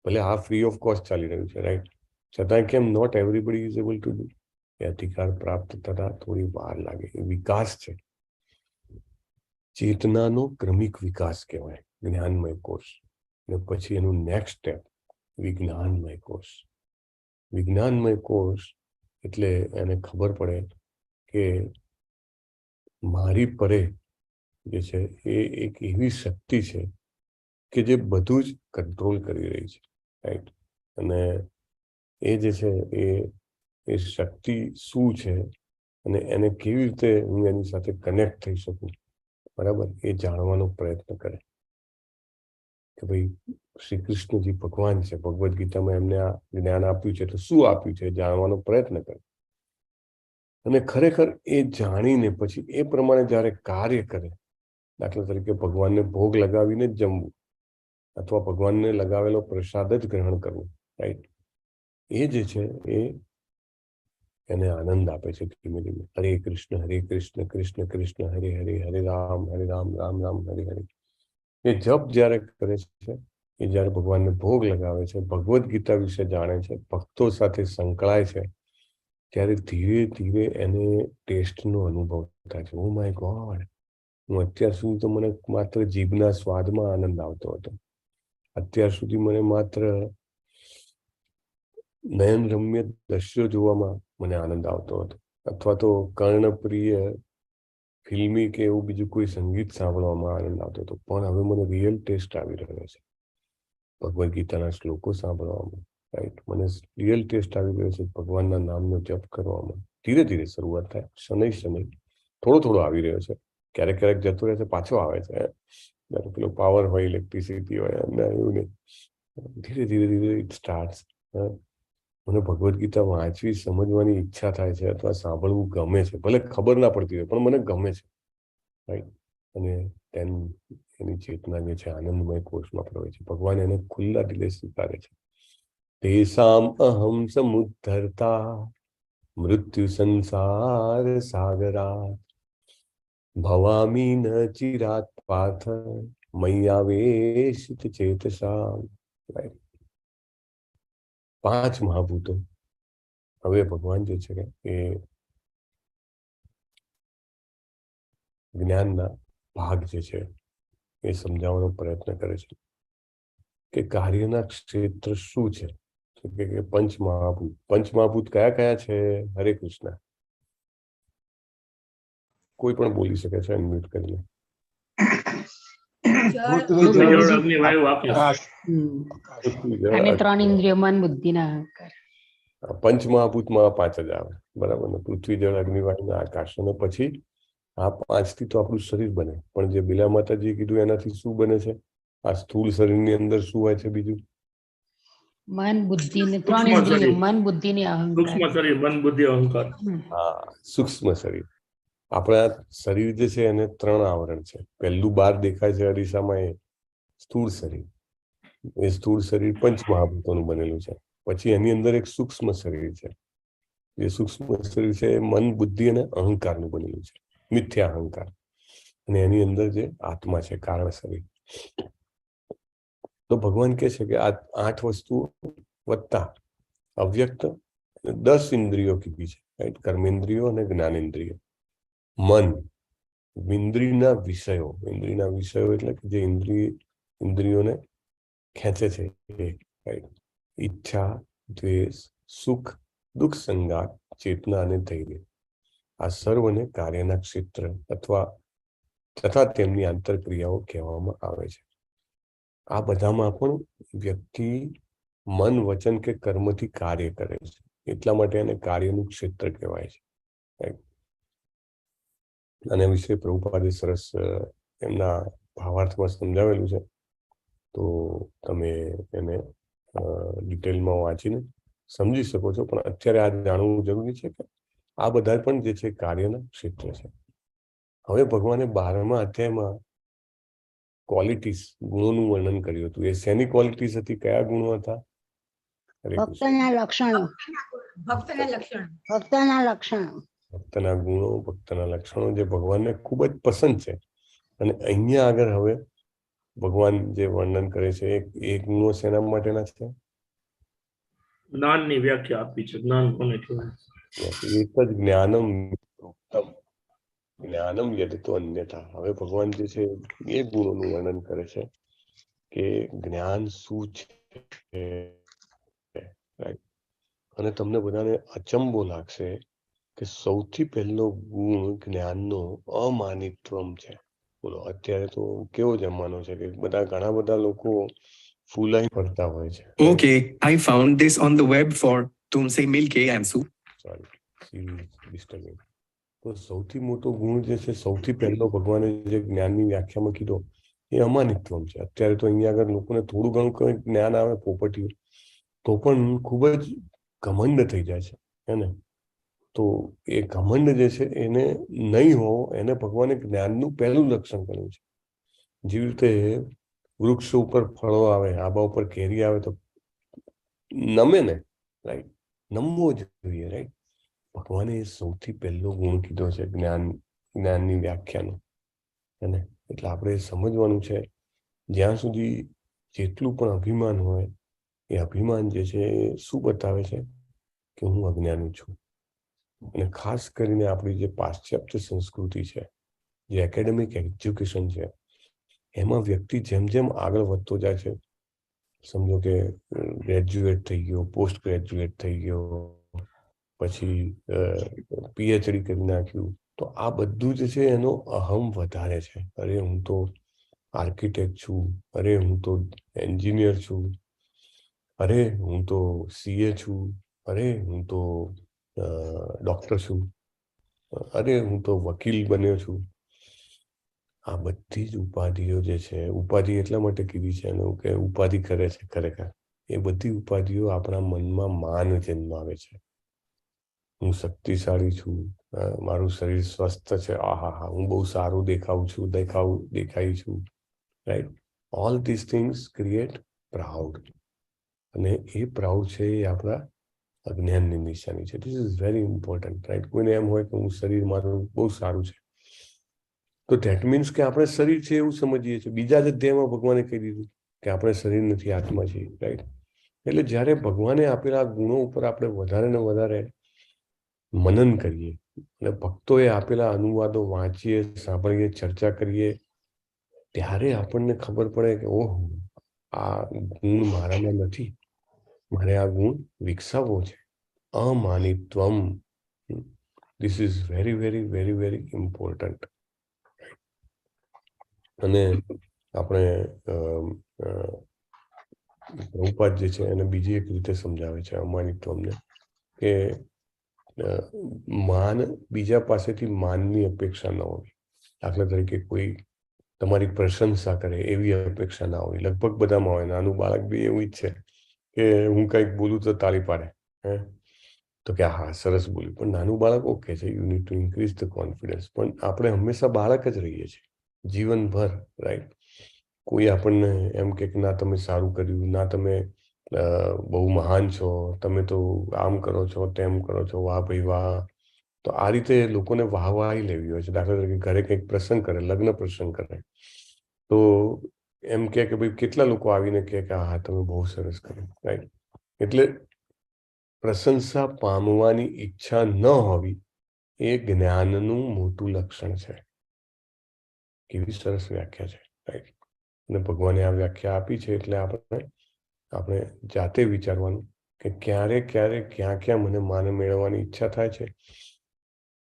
ભલે આ ફ્રી ઓફ કોસ્ટ ચાલી રહ્યું છે, રાઈટ? છતાં કેમ not everybody is able to do. એ અધિકાર પ્રાપ્ત થતા થોડી વાર લાગે. એ વિકાસ છે, ચેતનાનો ક્રમિક વિકાસ કહેવાય, જ્ઞાનમય કોષ. અને પછી એનું નેક્સ્ટ સ્ટેપ વિજ્ઞાનમય કોષ. વિજ્ઞાનમય કોષ એટલે એને ખબર પડે કે મારી પરે જે છે એ એક એવી શક્તિ છે કે જે બધું જ કંટ્રોલ કરી રહી છે, રાઈટ? અને એ જે છે એ શક્તિ શું છે અને એને કેવી રીતે હું એની સાથે કનેક્ટ થઈ શકું, બરાબર? એ જાણવાનો પ્રયત્ન કરે કે ભાઈ શ્રી કૃષ્ણજી ભગવાન છે, ભગવદ્ ગીતામાં એમને આ જ્ઞાન આપ્યું છે તો શું આપ્યું છે જાણવાનો પ્રયત્ન કરે. અને ખરેખર એ જાણીને પછી એ પ્રમાણે જ્યારે કાર્ય કરે, દાખલા તરીકે ભગવાનને ભોગ લગાવીને જ જમવું અથવા ભગવાનને લગાવેલો પ્રસાદ જ ગ્રહણ કરવું, રાઈટ? એ જે છે એને આનંદ આપે છે ધીમે ધીમે. હરે કૃષ્ણ કૃષ્ણ કૃષ્ણ હરે હરે, હરે રામ રામ રામ હરે હરે. એ જપ જ્યારે કરે છે, એ જ્યારે ભગવાનને ભોગ લગાવે છે, ભગવદ્ ગીતા વિશે જાણે છે, ભક્તો સાથે સંકળાય છે, ત્યારે ધીરે ધીરે એને ટેસ્ટનો અનુભવ થાય છે. ઓ માય ગોડ, હું અત્યાર સુધી તો મને માત્ર જીભના સ્વાદમાં આનંદ આવતો હતો, અત્યાર સુધી મને માત્ર નયનરમ્ય દ્રશ્યો જોવામાં મને આનંદ આવતો હતો, અથવા તો કર્ણપ્રિય ફિલ્મી કે એવું બીજું કોઈ સંગીત સાંભળવામાં આનંદ આવતો હતો. પણ હવે મને રિયલ ટેસ્ટ આવી રહ્યો છે ભગવદ્ ગીતાના શ્લોકો સાંભળવામાં, રાઈટ? મને રિયલ ટેસ્ટ આવી રહ્યો છે ભગવાનના નામનો જપ કરવામાં. ધીરે ધીરે શરૂઆત થાય, શનૈ શનૈ થોડો થોડો આવી રહ્યો છે. ક્યારેક ક્યારેક જતો રહે છે, પાછો આવે છે. પેલો પાવર હોય, ઇલેક્ટ્રિસિટી હોય, અને એવું નહીં, ધીરે ધીરે ધીરે ઇટ સ્ટાર્ટ્સ. મને ભગવદ્ ગીતા વાંચવી, સમજવાની ઈચ્છા થાય છે, અથવા સાંભળવું ગમે છે. ભલે ખબર ના પડતી હોય પણ મને ગમે છે, રાઈટ? અને તેન એની ચેતના જે છે આનંદમય કોષમાં પ્રવે છે. ભગવાન એને ખુલ્લા દિલે સ્વીકારે છે. તેસામ અહમ સમુદ્ધરતા મૃત્યુ સંસાર સાગરા ભવામી ન ચિરાત પાર્થ મય્યાવેશિત ચેતસા. પાંચ મહાભૂતો હવે ભગવાન જે છે એ જ્ઞાનના ભાગ જે છે એ સમજાવવાનો પ્રયત્ન કરે છે કે કાર્યના ક્ષેત્ર શું છે. કે પંચમહાભૂત. પંચમહાભૂત કયા કયા છે? હરે કૃષ્ણ. કોઈ પણ બોલી શકે છે અનમ્યુટ કરીને. જળ, અગ્નિ, વાયુ, આકાશ. અને 3 ઇન્દ્રિયો, મન, બુદ્ધિ ને અહંકાર. પંચમહાભૂતમાં 5 જ આવે, બરાબર ને? પૃથ્વી, જળ, અગ્નિ, વાયુ ને આકાશ. અને પછી આ 5 થી તો આપણું શરીર બને. પણ જે બિલા માતાજીએ કીધું એનાથી શું બને છે? આ સ્થૂળ શરીરની અંદર શું હોય છે બીજું? મન, બુદ્ધિ ને 3 ઇન્દ્રિયો, મન, બુદ્ધિ ને અહંકાર. સૂક્ષ્મ શરીર, મન, બુદ્ધિ, અહંકાર. હા, સૂક્ષ્મ શરીર. આપણા શરીર જે છે એને 3 આવરણ છે. પહેલું બહાર દેખાય છે અરીસામાં એ સ્થૂળ શરીર. એ સ્થૂળ શરીર પંચમહાભૂતોનું બનેલું છે. પછી એની અંદર એક સૂક્ષ્મ શરીર છે. એ સૂક્ષ્મ શરીર છે એ મન, બુદ્ધિ અને અહંકારનું બનેલું છે, મિથ્યા અહંકાર. અને એની અંદર જે આત્મા છે, કારણ શરીર. તો ભગવાન કહે છે કે આ 8 વસ્તુઓ વત્તા અવ્યક્ત 10 ઇન્દ્રિયો કીધી છે, રાઈટ? કર્મેન્દ્રિયો અને જ્ઞાનેન્દ્રિયો. મન, ઇન્દ્રિયના વિષયો. ઇન્દ્રિયના વિષયો એટલે કે જે ઇન્દ્રિયોને ખેંચે છે એ, રાઈટ? ઈચ્છા, દ્વેષ, સુખ, દુઃખ, સંગાત, ચેતના અને ધૈર્ય. આ સર્વને કાર્યના ક્ષેત્ર તથા તેમની આંતરક્રિયાઓ કહેવામાં આવે છે. આ બધામાં પણ વ્યક્તિ મન, વચન કે કર્મથી કાર્ય કરે છે. એટલા માટે એને કાર્યનું ક્ષેત્ર કહેવાય છે, રાઈટ? આના વિશે પ્રભુપાદે સરસ એમના ભાવાર્થમાં સમજાવેલું છે. તો તમે એને ડિટેલમાં વાંચીને સમજી શકો છો. પણ અત્યારે આ જાણવું જરૂરી છે કે આ બધા પણ જે છે કાર્યના ક્ષેત્ર છે. હવે ભગવાને 12મા અધ્યાયમાં ક્વોલિટીઝ, ગુણોનું વર્ણન કર્યું હતું. એ શેની ક્વોલિટીઝ હતી? કયા ગુણો હતા? ભક્તના લક્ષણો. ભક્તના લક્ષણો. ભક્તના લક્ષણો. ભક્તના ગુણો, ભક્તના લક્ષણો જે ભગવાનને ખૂબ જ પસંદ છે. અને અહીંયા આગળ હવે ભગવાન જે વર્ણન કરે છે એ ગુણો શેના માટેના છે? જ્ઞાનની વ્યાખ્યા આપી છે. જ્ઞાન કોને કહેવાય? એક જ જ્ઞાનમ ઉત્તમ, જ્ઞાનમ યદતો અન્યથા. હવે ભગવાન જે છે એ ગુણોનું વર્ણન કરે છે કે જ્ઞાન શું છે. અને તમને બધાને અચંબો લાગશે કે સૌથી પહેલો ગુણ જ્ઞાનનો અમાનિત્વમ છે. બોલો, અત્યારે તો કેવો જમાનો છે કે ઘણા બધા લોકો ફૂલાઈ પડતા હોય છે. Okay, I found this on the web for तुमसे मिलके आंसू. સોરી, તો સૌથી મોટો ગુણ જે છે, સૌથી પહેલો ભગવાને જે જ્ઞાનની વ્યાખ્યામાં કીધો એ અમાનિત્વમ છે. અત્યારે તો અહીંયા આગળ લોકોને થોડું ઘણું કંઈ જ્ઞાન આવે પોપટીયું તો પણ ખૂબ જ ઘમંડ થઈ જાય છે, હે ને? તો એ ઘમંડ જે છે એને નહીં હોવો, એને ભગવાને જ્ઞાનનું પહેલું લક્ષણ કર્યું છે. જેવી રીતે વૃક્ષો ઉપર ફળો આવે, આંબા ઉપર કેરી આવે તો નમે ને, રાઈટ? નમવો જોઈએ, રાઈટ? ભગવાને એ સૌથી પહેલો ગુણ કીધો છે જ્ઞાનની વ્યાખ્યાનો, અને એટલે આપણે સમજવાનું છે જ્યાં સુધી જેટલું પણ અભિમાન હોય એ અભિમાન જે છે એ શું બતાવે છે કે હું અજ્ઞાની છું. અને ખાસ કરીને આપણી જે પાશ્ચાત્ય સંસ્કૃતિ છે, જે એકેડેમિક એજ્યુકેશન છે, એમાં વ્યક્તિ જેમ જેમ આગળ વધતો જાય છે, સમજો કે ગ્રેજ્યુએટ થઈ ગયો, પોસ્ટ ગ્રેજ્યુએટ થઈ ગયો, પછી પીએચડી કરી નાખ્યું, તો આ બધું જે છે એનો અહમ વધારે છે. અરે હું તો આર્કિટેક્ટ છું, અરે હું તો એન્જિનિયર છું, અરે હું તો સીએ છું, અરે હું તો ડૉક્ટર છું, અરે હું તો વકીલ બન્યો છું. આ બધી જ ઉપાધિઓ જે છે, ઉપાધિ એટલા માટે કીધી છે એનું કે ઉપાધિ કરે છે ખરેખર. એ બધી ઉપાધિઓ આપણા મનમાં માન જન્માવે છે. હું શક્તિશાળી છું, મારું શરીર સ્વસ્થ છે, આહા હા, હું બહુ સારું દેખાઉં છું, દેખાઈ છું, right. All this things create proud, અને એ પ્રાઉડ છે એ આપણા અજ્ઞાનની નિશાની છે. This is very important, right. કોઈને એમ હોય કે હું શરીર મારું બહુ સારું છે, તો ધેટ મીન્સ કે આપણે શરીર છે એવું સમજીએ છીએ. બીજા જ અધ્યાયમાં ભગવાને કહી દીધું કે આપણે શરીર નથી, આત્મા છીએ, રાઈટ. એટલે જ્યારે ભગવાને આપેલા ગુણો ઉપર આપણે વધારે ને વધારે મનન કરીએ અને ભક્તોએ આપેલા અનુવાદો વાંચીએ, સાંભળીએ, ચર્ચા કરીએ, ત્યારે આપણને ખબર પડે કે ઓહ, આ ગુણ મારામાં નથી, મારે આ ગુણ વિકસાવવો છે. અમાનિત્વમ, this is very very very very important. અને આપણે પ્રભુપાદ જે છે એને બીજી એક રીતે સમજાવે છે અમાનિત્વમને, કે માન, બીજા પાસેથી માનની અપેક્ષા ન હોવી. દાખલા તરીકે કોઈ તમારી પ્રશંસા કરે એવી અપેક્ષા ના હોય. લગભગ બધામાં હોય. નાનું બાળક બી એવું જ છે કે હું કંઈક બોલું તો તાળી પાડે, તો કે હા સરસ બોલ્યું. પણ નાનું બાળક ઓકે છે, you need to increase the confidence. પણ આપણે હંમેશા બાળક જ રહીએ છીએ જીવનભર, રાઈટ. કોઈ આપણને એમ કે ના તમે સારું કર્યું, ના તમે બહુ મહાન છો, તમે તો આમ કરો છો, તેમ કરો છો, વાહ ભાઈ વાહ. તો આ રીતે લોકોને વાહવાહી લેવી હોય છે. દાખલા તરીકે ઘરે કંઈક પ્રસંગ કરે, લગ્ન પ્રસંગ કરે, તો એમ કે ભાઈ કેટલા લોકો આવીને કે હા તમે બહુ સરસ કર્યું, રાઈટ. એટલે પ્રશંસા પામવાની ઈચ્છા ન હોવી એ જ્ઞાનનું મોટું લક્ષણ છે. કેવી સરસ વ્યાખ્યા છે, રાઈટ. અને ભગવાને આ વ્યાખ્યા આપી છે એટલે આપણે જાતે વિચારવાનું કે ક્યારે ક્યારે ક્યાં ક્યાં મને માન મેળવવાની ઈચ્છા થાય છે,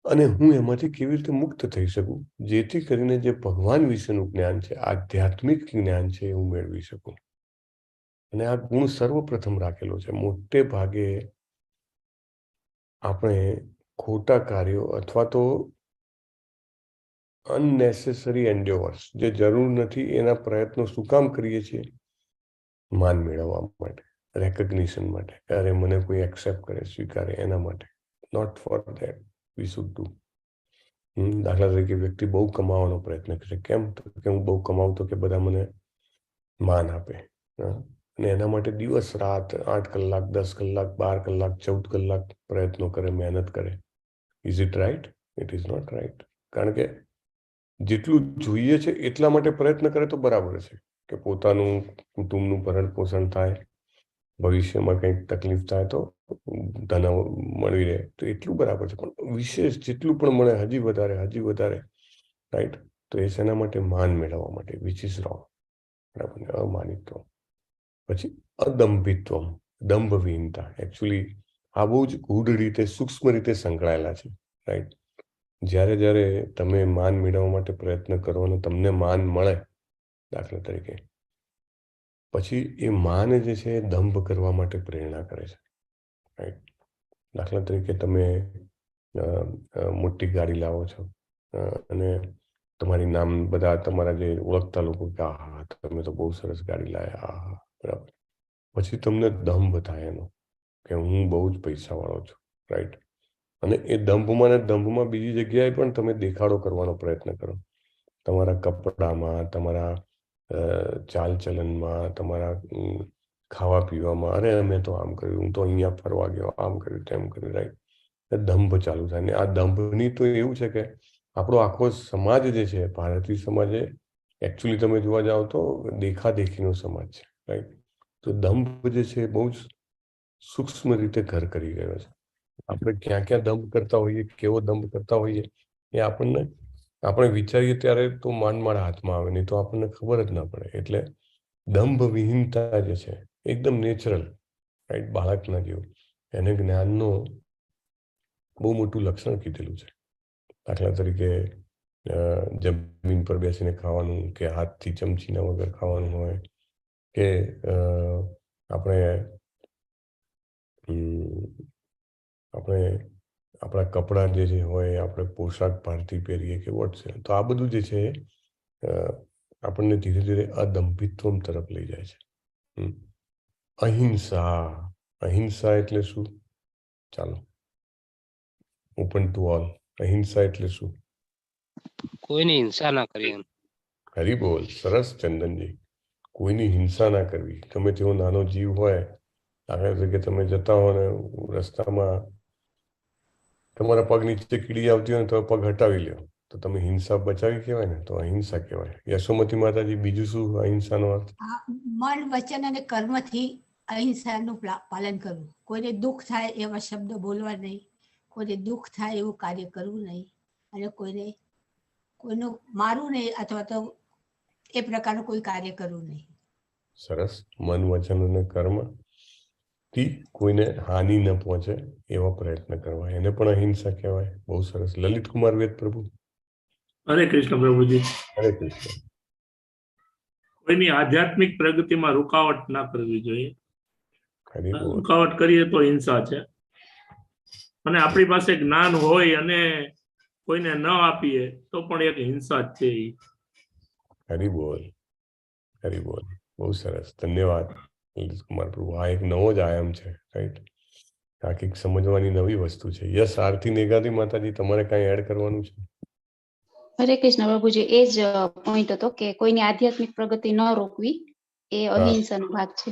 અને હું એમાંથી કેવી રીતે મુક્ત થઈ શકું, જેથી કરીને જે ભગવાન વિશેનું જ્ઞાન છે, આધ્યાત્મિક જ્ઞાન છે, એ હું મેળવી શકું. અને આ ગુણ સર્વપ્રથમ રાખેલો છે. મોટે ભાગે આપણે ખોટા કાર્યો અથવા તો અનનેસેસરી એન્ડ્યોર્સ, જે જરૂર નથી એના પ્રયત્નો શું કામ કરીએ છીએ? માન મેળવવા માટે, રેકગ્નિશન માટે, અરે મને કોઈ એક્સેપ્ટ કરે, સ્વીકારે, એના માટે. Not for that we should do. દાખલા તરીકે વ્યક્તિ બહુ કમાવાનો પ્રયત્ન કરે. કેમ? કે હું બહુ કમાવું તો કે બધા મને માન આપે, અને એના માટે દિવસ રાત 8 કલાક, 10 કલાક, 12 કલાક, 14 કલાક પ્રયત્નો કરે, મહેનત કરે. Is it right? It is not right. કારણ કે જેટલું જોઈએ છે એટલા માટે પ્રયત્ન કરે તો બરાબર છે, કે પોતાનું કુટુંબનું ભરણ પોષણ થાય, ભવિષ્યમાં કંઈક તકલીફ થાય તો ધન મળી રહે, તો એટલું બરાબર છે. પણ વિશેષ જેટલું પણ મળે હજી વધારે, રાઈટ. તો એ શેના માટે? માન મેળવવા માટે, વિચ ઇઝ રોંગ, બરાબર ને? અમાનિત્વ. પછી અદંભિત્વ, દંભવિહીનતા. એકચ્યુઅલી આ બહુ જ ગૂઢ રીતે, સૂક્ષ્મ રીતે સંકળાયેલા છે, રાઈટ. જ્યારે તમે માન મેળવવા માટે પ્રયત્ન કરો અને તમને માન મળે, દાખલા તરીકે, પછી એ માન જે છે એ દંભ કરવા માટે પ્રેરણા કરે છે, રાઈટ. દાખલા તરીકે તમે મોટી ગાડી લાવો છો અને તમારી નામ બધા તમારા જે ઓળખતા લોકો કે હા તમે તો બહુ સરસ ગાડી લાવ્યા, હા બરાબર. પછી તમને દંભ થાય એનો કે હું બહુ જ પૈસાવાળો છું, રાઈટ. અને એ દંભમાં બીજી જગ્યાએ પણ તમે દેખાડો કરવાનો પ્રયત્ન કરો, તમારા કપડામાં, તમારા ચાલ ચલનમાં, તમારા ખાવા પીવામાં. અરે અમે તો આમ કર્યું, હું તો અહીંયા ફરવા ગયો, આમ કર્યું, તેમ કર્યું, રાઈટ. દંભ ચાલુ થાય. ને આ દંભની તો એવું છે કે આપણો આખો સમાજ જે છે, ભારતીય સમાજ, એકચ્યુઅલી તમે જોવા જાઓ તો દેખાદેખીનો સમાજ છે, રાઈટ. તો દંભ જે છે બહુ જ સૂક્ષ્મ રીતે ઘર કરી ગયો છે. આપણે ક્યાં ક્યાં દંભ કરતા હોઈએ, કેવો દંભ કરતા હોઈએ, એ આપણે વિચારીએ ત્યારે તો માંડ હાથમાં આવે, નહીં તો આપણને ખબર જ ના પડે. એટલે દંભ વિહીનતા જે છે એકદમ નેચરલ, રાઈટ, બાળકના જેવું, એને જ્ઞાનનો બહુ મોટું લક્ષણ કીધેલું છે. દાખલા તરીકે જમીન પર બેસીને ખાવાનું, કે હાથથી ચમચીના વગર ખાવાનું હોય, કે આપણે આપણા કપડાં જે હોય, આપણે પોશાક ભારતી પહેરીએ કે વોટ છે. તો આ બધું જે છે આપણને ધીરે ધીરે અદંભિત્વ તરફ લઈ જાય છે. અહિંસા એટલે શું? ચાલો, ઓપન ટુ ઓલ. અહિંસા એટલે શું? કોઈની હિંસા ના કરી. હરી બોલ. સરસ ચંદનજી. કોઈની હિંસા ના કરવી. ગમે તેવો નાનો જીવ હોય, દાખલા તરીકે તમે જતા હો ને રસ્તામાં તમારા પગ નીચે કીડી આવતી હોય ને તો પગ હટાવી લ્યો, તો તમે હિંસા બચાવી કહેવાય ને, તો અહિંસા કહેવાય. યશોમતી માતાજી, બીજું શું અહિંસાનો અર્થ? મન, વચન અને કર્મથી અહિંસાનું પાલન કરવું. કોઈને દુઃખ થાય એવા શબ્દો બોલવા નહીં, કોઈને દુઃખ થાય એવું કાર્ય કરવું નહીં, અને કોઈનું મારવું નહીં અથવા તો એ પ્રકારનું કોઈ કાર્ય કરવું નહીં. સરસ. મન, વચન અને કર્મ થી કોઈને હાનિ ન પહોંચે એવા પ્રયત્ન કરવા, એને પણ અહિંસા કહેવાય. બહુ સરસ. લલિત કુમાર વેદ પ્રભુ. હરે કૃષ્ણ પ્રભુજી. હરે કૃષ્ણ. કોઈની આધ્યાત્મિક પ્રગતિમાં રૂકાવટ ના કરવી જોઈએ. હરી બોલ. રૂકાવટ કરીએ તો હિંસા છે. અને આપણી પાસે જ્ઞાન હોય અને કોઈને ન આપીએ તો પણ એક હિંસા જ છે. હરી બોલ. હરી બોલ. બહુ સરસ. ધન્યવાદ લલિત કુમાર પ્રભુ. આ એક નવો જ આયામ છે, રાઈટ? આ કંઈક સમજવાની નવી વસ્તુ છે. યસ, આરતી નેગાથી માતાજી, તમારે કાંઈ એડ કરવાનું છે? હરે કૃષ્ણ પ્રભુજી, એ જ પોઈન્ટ હતો કે કોઈની આધ્યાત્મિક પ્રગતિ ન રોકવી એ અહિંસાનો ભાગ છે.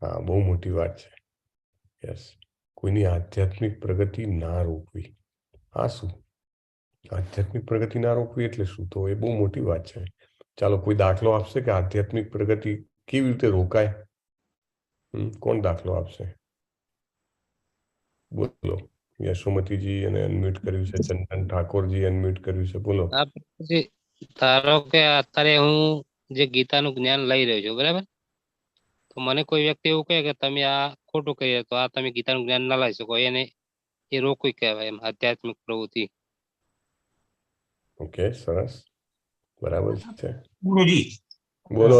હા, બહુ મોટી વાત છે. યસ, કોઈની આધ્યાત્મિક પ્રગતિ ના રોકવી. આ શું? આધ્યાત્મિક પ્રગતિ ના રોકવી એટલે શું? તો એ બહુ મોટી વાત છે. ચાલો, કોઈ દાખલો આપશે કે આધ્યાત્મિક પ્રગતિ કેવી રીતે રોકાય? કોણ દાખલો આપશે? બોલો. યશોમતીજી એને અનમ્યુટ કર્યું છે, ચંદન ઠાકોરજી અનમ્યુટ કર્યું છે. બોલો. ધારો કે અત્યારે હું જે ગીતાનું જ્ઞાન લઈ રહ્યો છું, બરાબર? તો મને કોઈ વ્યક્તિ એવું કહે કે તમે આ ખોટું કહી તો આ તમે ગીતાનું જ્ઞાન ના લઈ શકો, એને એ રોકવી કહેવાય એમ, આધ્યાત્મિક પ્રવૃત્તિ. ઓકે, સરસ. બરાબર છે. ગુરુજી, બોલો.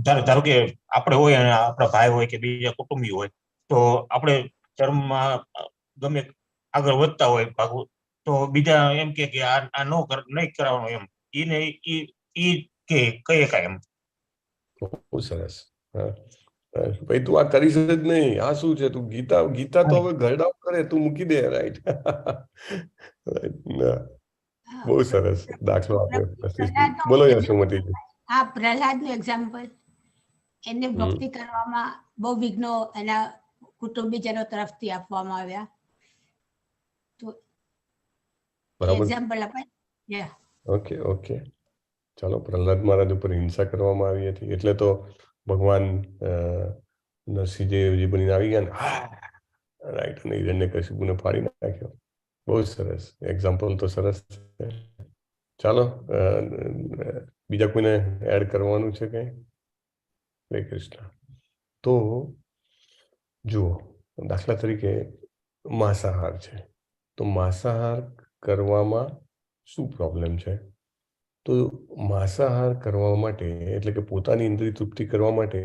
ધારો કે આપણે હોય અને આપણા ભાઈ હોય કે બીજા કુટુંબી હોય, તો આપણે ધર્મમાં ગમે આગળ વધતા હોય ભાગવું, તો બીજા એમ કે આ નો નહીં કરાવવાનું એમ, એને ઈ કે કઈ કાય એમ. બહુ સરસ. ભાઈ તું આ કરીશ જ નહીં, આ શું છે? તું ગીતા તો હવે ઘરડાઓ કરે, તું મૂકી દે, રાઈટ? બહુ સરસ દાખલો આપ્યો. બોલો યશોમતીજી. આ પ્રહલાદનું એક્ઝામ્પલ, એને ભક્તિ કરવામાં બહુ વિઘ્નો એના કુટુંબીજનો તરફથી આપવામાં આવ્યા, તો એક્ઝામ્પલ અપાય. Okay, okay. ચાલો, પ્રહલાદ મહારાજ ઉપર હિંસા કરવામાં આવી હતી એટલે તો ભગવાન નરસિંહજી બનીને આવી ગયા ને, રાઈટ, અને હિરણ્યકશિપુને ફાડી નાખ્યો. બહુ સરસ એક્ઝામ્પલ, તો સરસ છે. ચાલો, બીજા કોઈને એડ કરવાનું છે કઈ? હરે કૃષ્ણ. તો જુઓ, દાખલા તરીકે માંસાહાર છે, તો માંસાહાર કરવામાં શું પ્રોબ્લેમ છે? તો માંસાહાર કરવા માટે, એટલે કે પોતાની ઇન્દ્રિય તૃપ્તિ કરવા માટે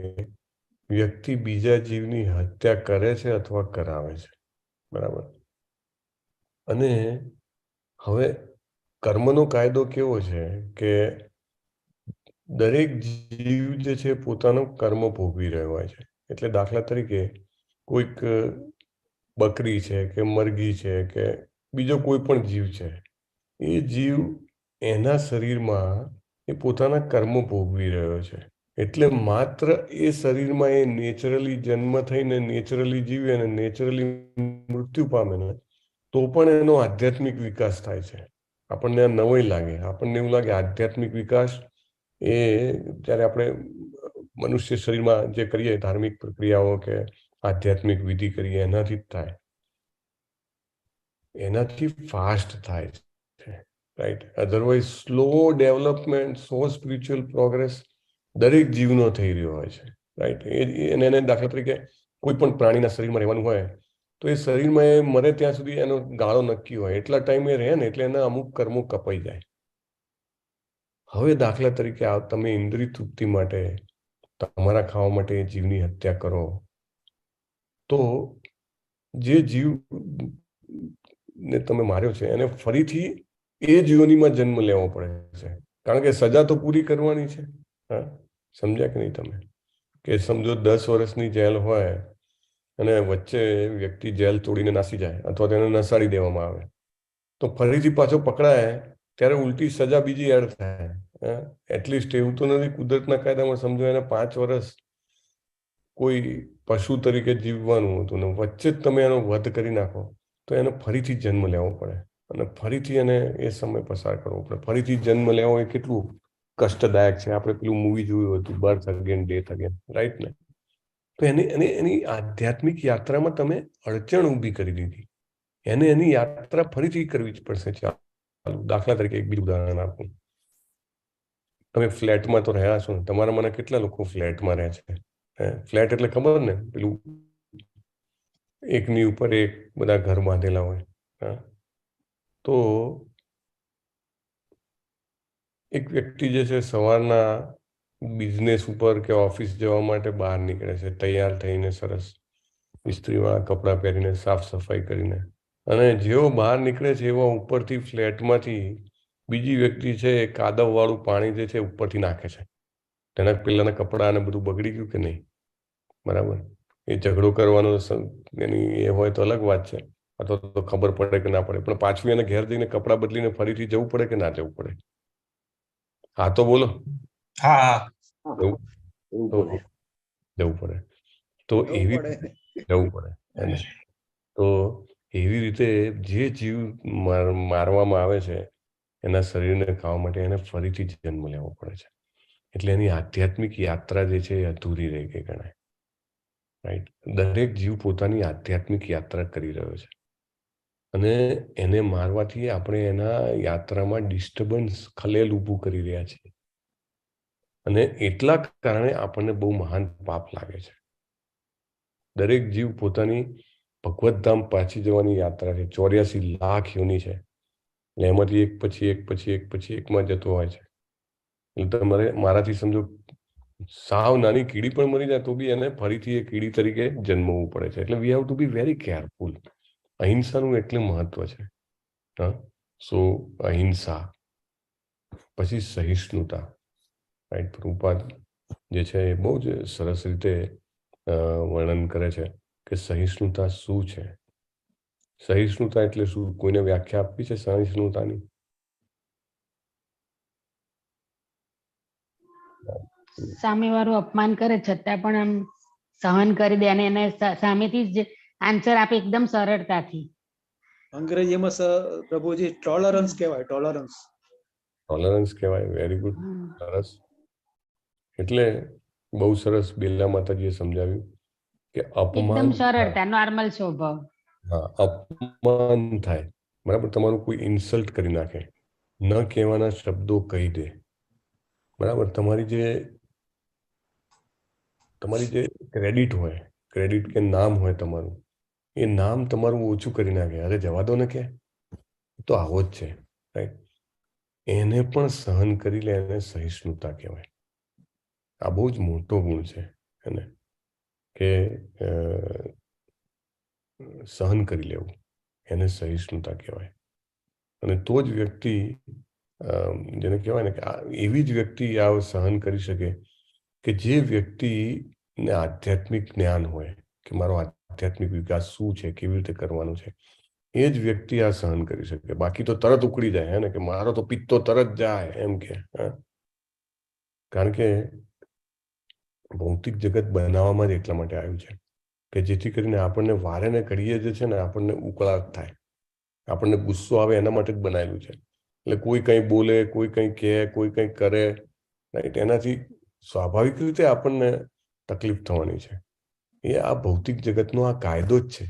વ્યક્તિ બીજા જીવની હત્યા કરે છે અથવા કરાવે છે, બરાબર? અને હવે કર્મનો કાયદો કેવો છે કે દરેક જીવ જે છે પોતાનો કર્મ ભોગવી રહ્યો હોય છે. એટલે દાખલા તરીકે કોઈક બકરી છે કે મરઘી છે કે બીજો કોઈ પણ જીવ છે, એ જીવ એના શરીરમાં એ પોતાના કર્મ ભોગવી રહ્યો છે. એટલે માત્ર એ શરીરમાં એ નેચરલી જન્મ થઈને નેચરલી જીવે અને નેચરલી મૃત્યુ પામે ને તો પણ એનો આધ્યાત્મિક વિકાસ થાય છે. આપણને આ નવાઈ લાગે, આપણને એવું લાગે આધ્યાત્મિક વિકાસ એ જ્યારે આપણે મનુષ્ય શરીરમાં જે કરીએ ધાર્મિક પ્રક્રિયાઓ કે આધ્યાત્મિક વિધિ કરીએ એનાથી જ થાય, એનાથી ફાસ્ટ થાય છે, right? Otherwise slow development, slow spiritual progress દરેક જીવનો થઈ રહ્યો હોય છે, રાઈટ? એને દાખલા તરીકે કોઈ પણ પ્રાણીના શરીરમાં રહેવાનું હોય તો એ શરીરમાં એ મરે ત્યાં સુધી એનો ગાળો નક્કી હોય, એટલા ટાઈમે રહે ને એટલે એના અમુક કર્મો કપાઈ જાય. હવે દાખલા તરીકે તમે ઇન્દ્રિય તૃપ્તિ માટે, તમારા ખાવા માટે જીવની હત્યા કરો તો જે જીવ ને તમે માર્યો છે એને ફરીથી એ જીવનીમાં જન્મ લેવો પડે છે, કારણ કે સજા તો પૂરી કરવાની છે. હા, સમજ્યા કે નહીં તમે? કે સમજો 10 વર્ષની જેલ હોય અને વચ્ચે વ્યક્તિ જેલ તોડીને નાસી જાય અથવા તેને નસાડી દેવામાં આવે તો ફરીથી પાછો પકડાય ત્યારે ઉલટી સજા બીજી એડ થાય. એટલીસ્ટ એવું તો નથી કુદરતના કાયદામાં સમજો એને 5 વર્ષ કોઈ પશુ તરીકે જીવવાનું હતું ને વચ્ચે જ તમે એનો વધ કરી નાખો તો એને ફરીથી જન્મ લેવો પડે અને ફરીથી એને એ સમય પસાર કરવો પડે. ફરીથી જન્મ લેવો એ કેટલું કષ્ટદાયક છે. આપણે પેલું મૂવી જોયું હતું birth again death again, right ને? તો એની આધ્યાત્મિક યાત્રામાં તમે અડચણ ઊભી કરી દીધી. એની યાત્રા ફરીથી કરવી જ પડશે. ચાલો દાખલા તરીકે એક બીજું ઉદાહરણ આપું. તમે ફ્લેટમાં તો રહ્યા છો ને, તમારા મને કેટલા લોકો ફ્લેટમાં રહે છે? ફ્લેટ એટલે ખબર ને, પેલું એકની ઉપર એક બધા ઘર બાંધેલા હોય. તો એક વ્યક્તિ જે છે સવારના બિઝનેસ ઉપર કે ઓફિસ જવા માટે બહાર નીકળે છે, તૈયાર થઈને સરસ ઇસ્ત્રીવાળા કપડાં પહેરીને, સાફ સફાઈ કરીને, અને જેવો બહાર નીકળે છે એવો ઉપરથી ફ્લેટમાંથી બીજી વ્યક્તિ છે એ કાદવવાળું પાણી જે છે ઉપરથી નાખે છે. તેના પેલાના કપડાં અને બધું બગડી ગયું કે નહીં? બરાબર. એ ઝઘડો કરવાનો એની એ હોય તો અલગ વાત છે, અથવા તો ખબર પડે કે ના પડે, પણ પાછું એને ઘેર જઈને કપડાં બદલીને ફરીથી જવું પડે કે ના જવું પડે? હા તો બોલો. હા, જવું પડે. તો એવી જવું પડે. તો એવી રીતે જે જીવ મારવામાં આવે છે એના શરીરને ખાવા માટે એને ફરીથી જન્મ લેવો પડે છે. એટલે એની આધ્યાત્મિક યાત્રા જે છે એ અધૂરી રહી ગઈ ગણાય. રાઈટ? દરેક જીવ પોતાની આધ્યાત્મિક યાત્રા કરી રહ્યો છે અને એને મારવાથી આપણે એના યાત્રામાં ડિસ્ટર્બન્સ, ખલેલ ઊભું કરી રહ્યા છીએ અને એટલા કારણે આપણને બહુ મહાન પાપ લાગે છે. દરેક જીવ પોતાની ભગવત ધામ પાછી જવાની યાત્રા છે. 84 લાખ યોની છે. એટલે એમાંથી એક પછી એક પછી એક પછી એકમાં જતો હોય છે. એટલે તમારે મારાથી સમજો સાવ નાની કીડી પણ મરી જાય તો બી એને ફરીથી એ કીડી તરીકે જન્મવું પડે છે. એટલે we have to be very careful. અહિંસાનું એટલે મહત્વ છે. સો અહિંસા, પછી સહિષ્ણુતા. રાઈટ? પ્રભુપાદ જે છે એ બહુ જ સરસ રીતે વર્ણન કરે છે કે સહિષ્ણુતા શું છે. સહિષ્ણુતા એટલે શું? કોઈને વ્યાખ્યા આપવી છે સહિષ્ણુતાની? સામેવાળું અપમાન કરે છતાં પણ આમ સહન કરી દે અને એને સામેથી જ આન્સર આપે એકદમ સરળતાથી. અંગ્રેજીમાં પ્રભુજી ટોલરન્સ કહેવાય. ટોલરન્સ કહેવાય. Very good. સરસ. એટલે બહુ સરસ બિરલા માતાજીએ સમજાવ્યું કે અપમાન, એકદમ સરળતા, નોર્મલ સ્વભાવ. હા, અપમાન થાય, બરાબર, તમારું કોઈ ઇન્સલ્ટ કરી નાખે, ન કહેવાના શબ્દો કહી દે, બરાબર, તમારી જે ક્રેડિટ હોય, ક્રેડિટ કે નામ હોય તમારું, એ નામ તમારું ઓછું કરી નાખે, અરે જવા દો ને, કે તો આવો જ છે, રાઈટ? એને પણ સહન કરી લે, એને સહિષ્ણુતા કહેવાય. આ બહુ જ મોટો ગુણ છે એને, કે સહન કરી લેવું, એને સહિષ્ણુતા કહેવાય. અને તો જ વ્યક્તિ, જેને કહેવાય ને કે એવી જ વ્યક્તિ આ સહન કરી શકે કે જે વ્યક્તિને આધ્યાત્મિક જ્ઞાન હોય કે મારો આધ્યાત્મિક વિકાસ શું છે, કેવી રીતે કરવાનું છે, એ જ વ્યક્તિ આ સહન કરી શકે. બાકી તો તરત ઉકળી જાય, હે ને, કે મારો તો પિત્તો તરત જાય એમ કે. કારણ કે ભૌતિક જગત બનાવવામાં જ એટલા માટે આવ્યું છે કે જેથી કરીને આપણને વારે ને ઘડીએ જે છે ને આપણને ઉકળાટ થાય, આપણને ગુસ્સો આવે, એના માટે જ બનાવેલું છે. એટલે કોઈ કંઈ બોલે, કોઈ કંઈ કહે, કોઈ કંઈ કરે, રાઈટ, એનાથી સ્વાભાવિક રીતે આપણને તકલીફ થવાની છે. એ આ ભૌતિક જગતનો આ કાયદો જ છે,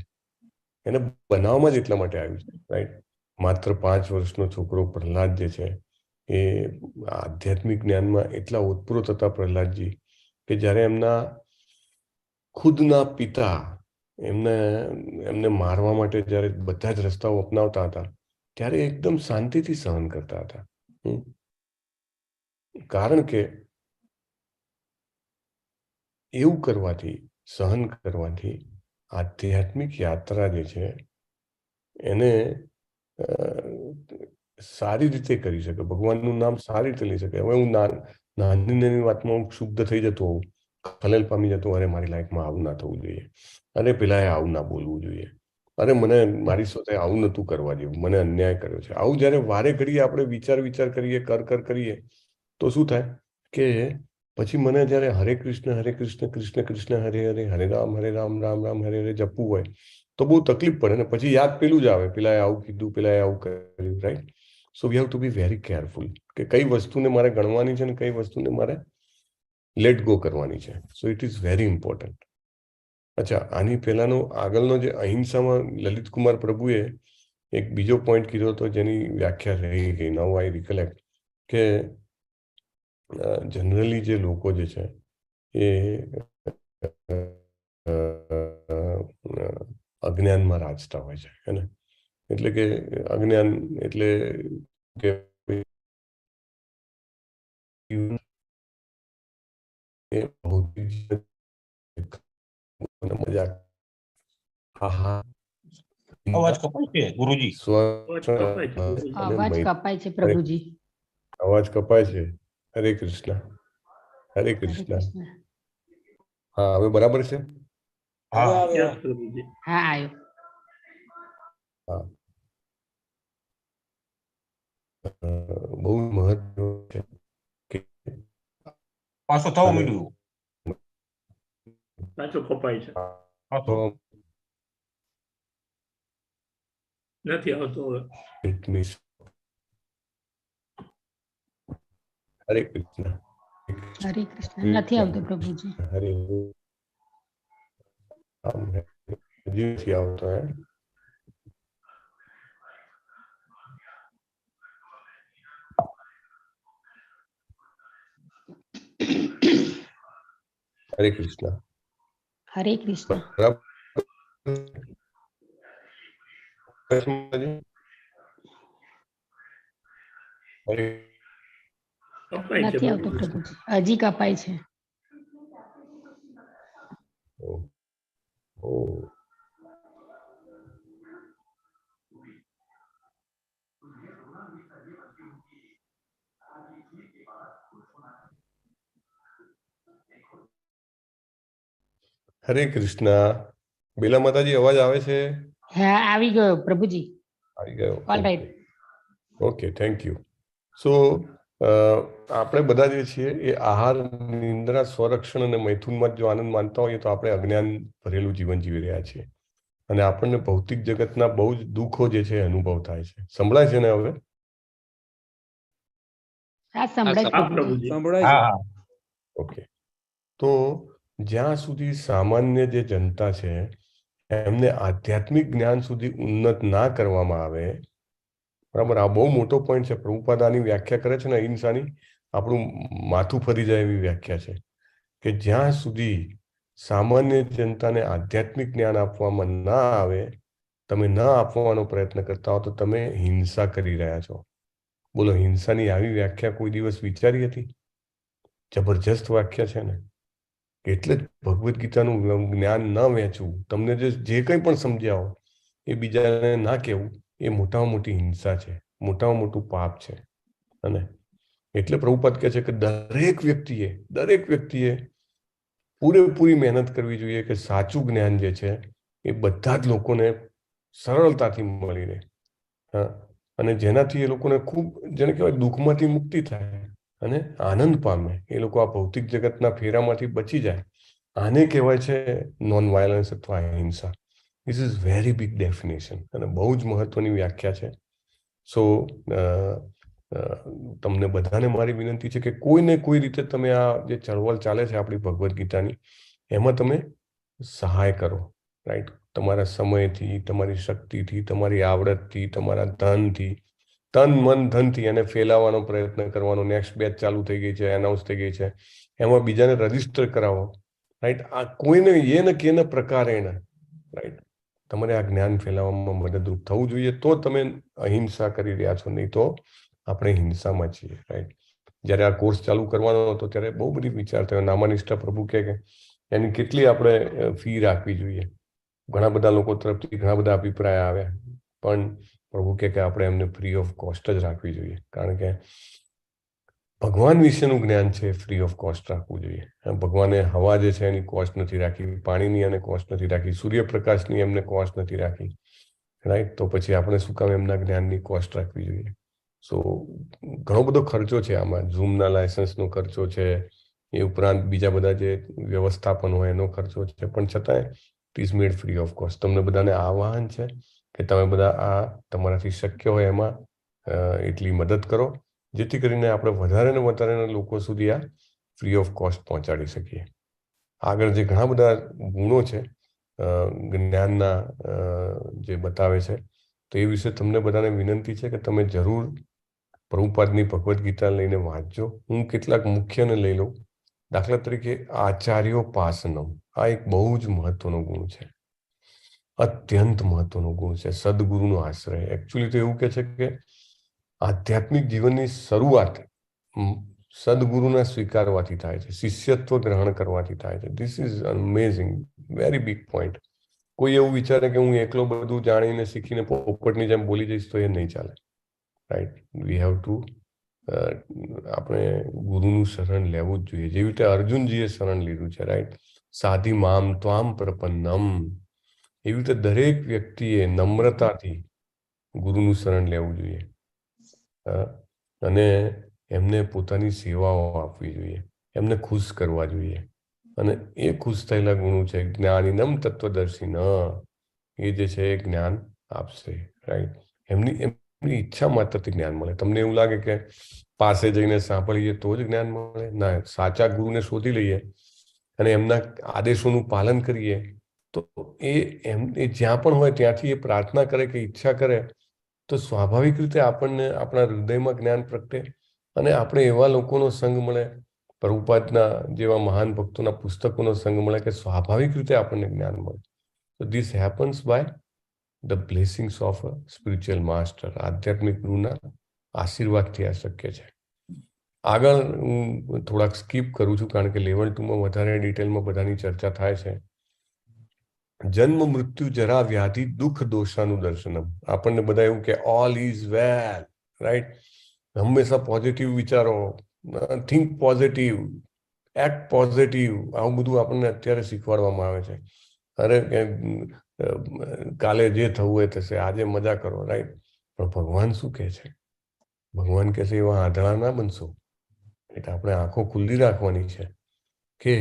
એને બનાવવામાં જ એટલા માટે આવ્યું છે, રાઈટ? માત્ર 5 વર્ષનો છોકરો પ્રહલાદ જે છે એ આધ્યાત્મિક જ્ઞાનમાં એટલા ઓતપ્રોત હતા પ્રહલાદજી, કે જ્યારે એમના ખુદના પિતા એમને મારવા માટે જ્યારે બધા જ રસ્તાઓ અપનાવતા હતા ત્યારે એકદમ શાંતિથી સહન કરતા હતા. કારણ કે એવું કરવાથી, સહન કરવાથી આધ્યાત્મિક યાત્રા જે છે એને સારી રીતે કરી શકે, ભગવાનનું નામ સારી રીતે લઈ શકે. હવે હું નાની નાની વાતમાં હું ક્ષુબ્ધ થઈ જતો હોઉં, ખલેલ પામી જતો, અરે મારી લાઈફમાં આવું ના થવું જોઈએ, અરે પેલા આવું ના બોલવું જોઈએ, અરે મને મારી સાથે આવું નતું કરવા જેવું, મને અન્યાય કર્યો છે. આવું જયારે વારે ઘડીએ આપણે વિચાર કરીએ, કર કરીએ, તો શું થાય કે પછી મને જયારે હરે કૃષ્ણ કૃષ્ણ કૃષ્ણ હરે હરે, હરે રામ રામ રામ હરે હરે જપવું હોય તો બહુ તકલીફ પડે ને. પછી યાદ પેલું જ આવે, પેલાએ આવું કીધું, પેલાએ આવું કર્યું, right? So V have to be very careful કે કઈ વસ્તુને મારે ગણવાની છે ને કઈ વસ્તુને મારે લેટ ગો કરવાની છે. So it is very important. અચ્છા, આની પહેલાનો આગળનો જે અહિંસામાં લલિત કુમાર પ્રભુએ એક બીજો પોઈન્ટ કીધો હતો જેની વ્યાખ્યા રહી ગઈ. નાઉ આઈ રિકલેક્ટ કે જનરલી જે લોકો જે છે એ અજ્ઞાનમાં રાજતા હોય છે, હે ને? એટલે કે અજ્ઞાન એટલે કે મજાક. અવાજ કપાય છે ગુરુજી. અવાજ કપાય છે પ્રભુજી. અવાજ કપાય છે. હરે કૃષ્ણ, હરે કૃષ્ણ. હા, હવે બરાબર છે? હા, પ્રભુજી. હા, આવ્યો. હા, બહુ મહત્વ છે કે પાછો થવા મળ્યું. પાછો કપાય છે, નથી આવતો હવે. હરે કૃષ્ણ, હરે કૃષ્ણ. નથી આવતો પ્રભુજી. હરે હજી નથી આવતો. હરે કૃષ્ણ, હરે કૃષ્ણ. નથી આવતો પ્રભુજી, હજી કપાય છે. હરે કૃષ્ણ. બેલા માતાજી, અવાજ આવે છે? હા, આવી ગયો પ્રભુજી. આવી ગયો. All right. Okay, thank you. So આપણે બધા જે છીએ એ આહાર, નિંદ્રા, સ્વરક્ષણ અને મૈથુનમાં જો આનંદ માનતા હોઈએ તો આપણે અજ્ઞાન ભરેલું જીવન જીવી રહ્યા છીએ અને આપણને ભૌતિક જગતના બહુ જ દુઃખો જે છે અનુભવ થાય છે. સંભળાય છે ને હવે? ઓકે. તો જ્યાં સુધી સામાન્ય જે જનતા છે એમને આધ્યાત્મિક જ્ઞાન સુધી ઉન્નત ના કરવામાં આવે, બરાબર, આ બહુ મોટો પોઈન્ટ છે. પ્રભુપાદાની વ્યાખ્યા કરે છે ને અહિંસાની, આપણું માથું ફરી જાય એવી વ્યાખ્યા છે કે જ્યાં સુધી સામાન્ય જનતાને આધ્યાત્મિક જ્ઞાન આપવામાં ના આવે, તમે ના આપવાનો પ્રયત્ન કરતા હો તો તમે હિંસા કરી રહ્યા છો. બોલો, હિંસાની આવી વ્યાખ્યા કોઈ દિવસ વિચારી હતી? જબરજસ્ત વ્યાખ્યા છે ને. એટલે જ ભગવદ્ ગીતાનું જ્ઞાન ન વહેંચવું, તમને જે કંઈ પણ સમજ્યા હો એ બીજાને ના કહેવું, એ મોટામાં મોટી હિંસા છે, મોટામાં મોટું પાપ છે. અને એટલે પ્રભુપાદ કહે છે કે દરેક વ્યક્તિએ પૂરેપૂરી મહેનત કરવી જોઈએ કે સાચું જ્ઞાન જે છે એ બધા જ લોકોને સરળતાથી મળી રહે. હા, અને જેનાથી એ લોકોને ખૂબ, જેને કહેવાય, દુઃખમાંથી મુક્તિ થાય અને આનંદ પામે. એ લોકો આ ભૌતિક જગતના ફેરામાંથી બચી જાય. આને કહેવાય છે નોન વાયલન્સ અથવા અહિંસા. This is very big definition અને બહુ જ મહત્વની વ્યાખ્યા છે. સો તમને બધાને મારી વિનંતી છે કે કોઈને કોઈ રીતે તમે આ જે ચળવળ ચાલે છે આપણી ભગવદ્ ગીતાની, એમાં તમે સહાય કરો, રાઈટ? તમારા સમયથી, તમારી શક્તિથી, તમારી આવડતથી, તમારા ધનથી, તન મન ધનથી એને ફેલાવવાનો પ્રયત્ન કરવાનો. નેક્સ્ટ બેચ ચાલુ થઈ ગઈ છે, એનાઉન્સ થઈ ગઈ છે, એમાં બીજાને રજીસ્ટર કરાવો, રાઈટ? આ કોઈને એને કેને પ્રકારે, રાઈટ? તમારે આ જ્ઞાન ફેલાવવામાં મદદરૂપ થવું જોઈએ, તો તમે અહિંસા કરી રહ્યા છો. નહીં તો આપણે હિંસામાં છીએ, રાઈટ? જ્યારે આ કોર્સ ચાલુ કરવાનો હતો ત્યારે બહુ બધી વિચાર થયો. નામાનિષ્ઠા પ્રભુ કે એની કેટલી આપણે ફી રાખવી જોઈએ. ઘણા બધા લોકો તરફથી ઘણા બધા અભિપ્રાય આવ્યા, પણ પ્રભુ કે આપણે એમને ફ્રી ઓફ કોસ્ટ જ રાખવી જોઈએ. કારણ કે ભગવાન વિશેનું જ્ઞાન છે ફ્રી ઓફ કોસ્ટ રાખવું જોઈએ. ભગવાને હવા જે છે એની કોસ્ટ નથી રાખી, પાણીની એને કોસ્ટ નથી રાખી, સૂર્યપ્રકાશની એમને કોસ્ટ નથી રાખી, રાઈટ? તો પછી આપણે શું કામ એમના જ્ઞાનની કોસ્ટ રાખવી જોઈએ? સો ઘણો બધો ખર્ચો છે આમાં. ઝૂમના લાયસન્સનો ખર્ચો છે, એ ઉપરાંત બીજા બધા જે વ્યવસ્થાપન હોય એનો ખર્ચો છે, પણ છતાંય it is made free of cost. તમને બધાને આહ્વાન છે કે તમે બધા આ તમારાથી શક્ય હોય એમાં એટલી મદદ કરો, જેથી કરીને આપણે વધારે ને વધારે લોકો સુધી આ ફ્રી ઓફ કોસ્ટ પહોંચાડી શકીએ. આગળ જે ઘણા બધા ગુણો છે જ્ઞાનના જે બતાવે છે, તો એ વિશે તમને બધાને વિનંતી છે કે તમે જરૂર પ્રભુપાદની ભગવદ્ ગીતા લઈને વાંચજો. હું કેટલાક મુખ્યને લઈ લઉં. દાખલા તરીકે આચાર્યોપાસનમ, આ એક બહુ જ મહત્વનો ગુણ છે, અત્યંત મહત્વનો ગુણ છે. સદગુરુનો આશ્રય. એકચ્યુઅલી તો એવું કે છે કે આધ્યાત્મિક જીવનની શરૂઆત સદગુરુના સ્વીકારવાથી થાય છે, શિષ્યત્વ ગ્રહણ કરવાથી થાય છે. This is amazing, very big point. કોઈ એવું વિચારે કે હું એકલો બધું જાણીને શીખીને પોપટની જેમ બોલી જઈશ તો એ નહીં ચાલે, રાઈટ? વી હેવ ટુ આપણે ગુરુનું શરણ લેવું જ જોઈએ, જેવી રીતે અર્જુનજીએ શરણ લીધું છે, રાઈટ? સાધિ મામ ત્વામ પ્રપન્નમ. એવી રીતે દરેક વ્યક્તિએ નમ્રતાથી ગુરુનું શરણ લેવું જોઈએ અને એમને પોતાની સેવાઓ આપવી જોઈએ, એમને ખુશ કરવા જોઈએ. અને એ ખુશ થયેલા ગુણો છે જ્ઞાનીનમ તત્વદર્શિન. એ જે છે એ જ્ઞાન આપશે, રાઈટ? એમની ઈચ્છા માત્રથી જ્ઞાન મળે. તમને એવું લાગે કે પાસે જઈને સાંભળીએ તો જ જ્ઞાન મળે? ના, સાચા ગુરુને શોધી લઈએ અને એમના આદેશોનું પાલન કરીએ તો એ જ્યાં પણ હોય ત્યાંથી એ પ્રાર્થના કરે કે ઈચ્છા કરે તો સ્વાભાવિક રીતે આપણને આપણા હૃદયમાં જ્ઞાન પ્રગટે અને આપણે એવા લોકોનો સંગ મળે, પ્રભુપાદના જેવા મહાન ભક્તોના પુસ્તકોનો સંગ મળે કે સ્વાભાવિક રીતે આપણને જ્ઞાન મળે. So this happens by the blessings of a spiritual master. આધ્યાત્મિક ગુરુના આશીર્વાદથી આ શક્ય છે. આગળ હું થોડાક સ્કીપ કરું છું કારણ કે લેવલ 2 માં વધારે ડિટેલમાં બધાની ચર્ચા થાય છે. જન્મ મૃત્યુ જરા વ્યાધિ દુઃખ દોષાનું દર્શનમ. આપણને બધા એવું કે ઓલ ઇઝ વેલ, રાઈટ? હંમેશા પોઝિટિવ વિચારો, થિંક પોઝિટિવ, એક્ટ પોઝિટિવ, આવું બધું આપણને અત્યારે શીખવાડવામાં આવે છે. અરે કાલે જે થવું હોય થશે, આજે મજા કરો, રાઈટ? પણ ભગવાન શું કહે છે? ભગવાન કહે છે એવા આંધળા ના બનશો. એટલે આપણે આંખો ખુલ્લી રાખવાની છે કે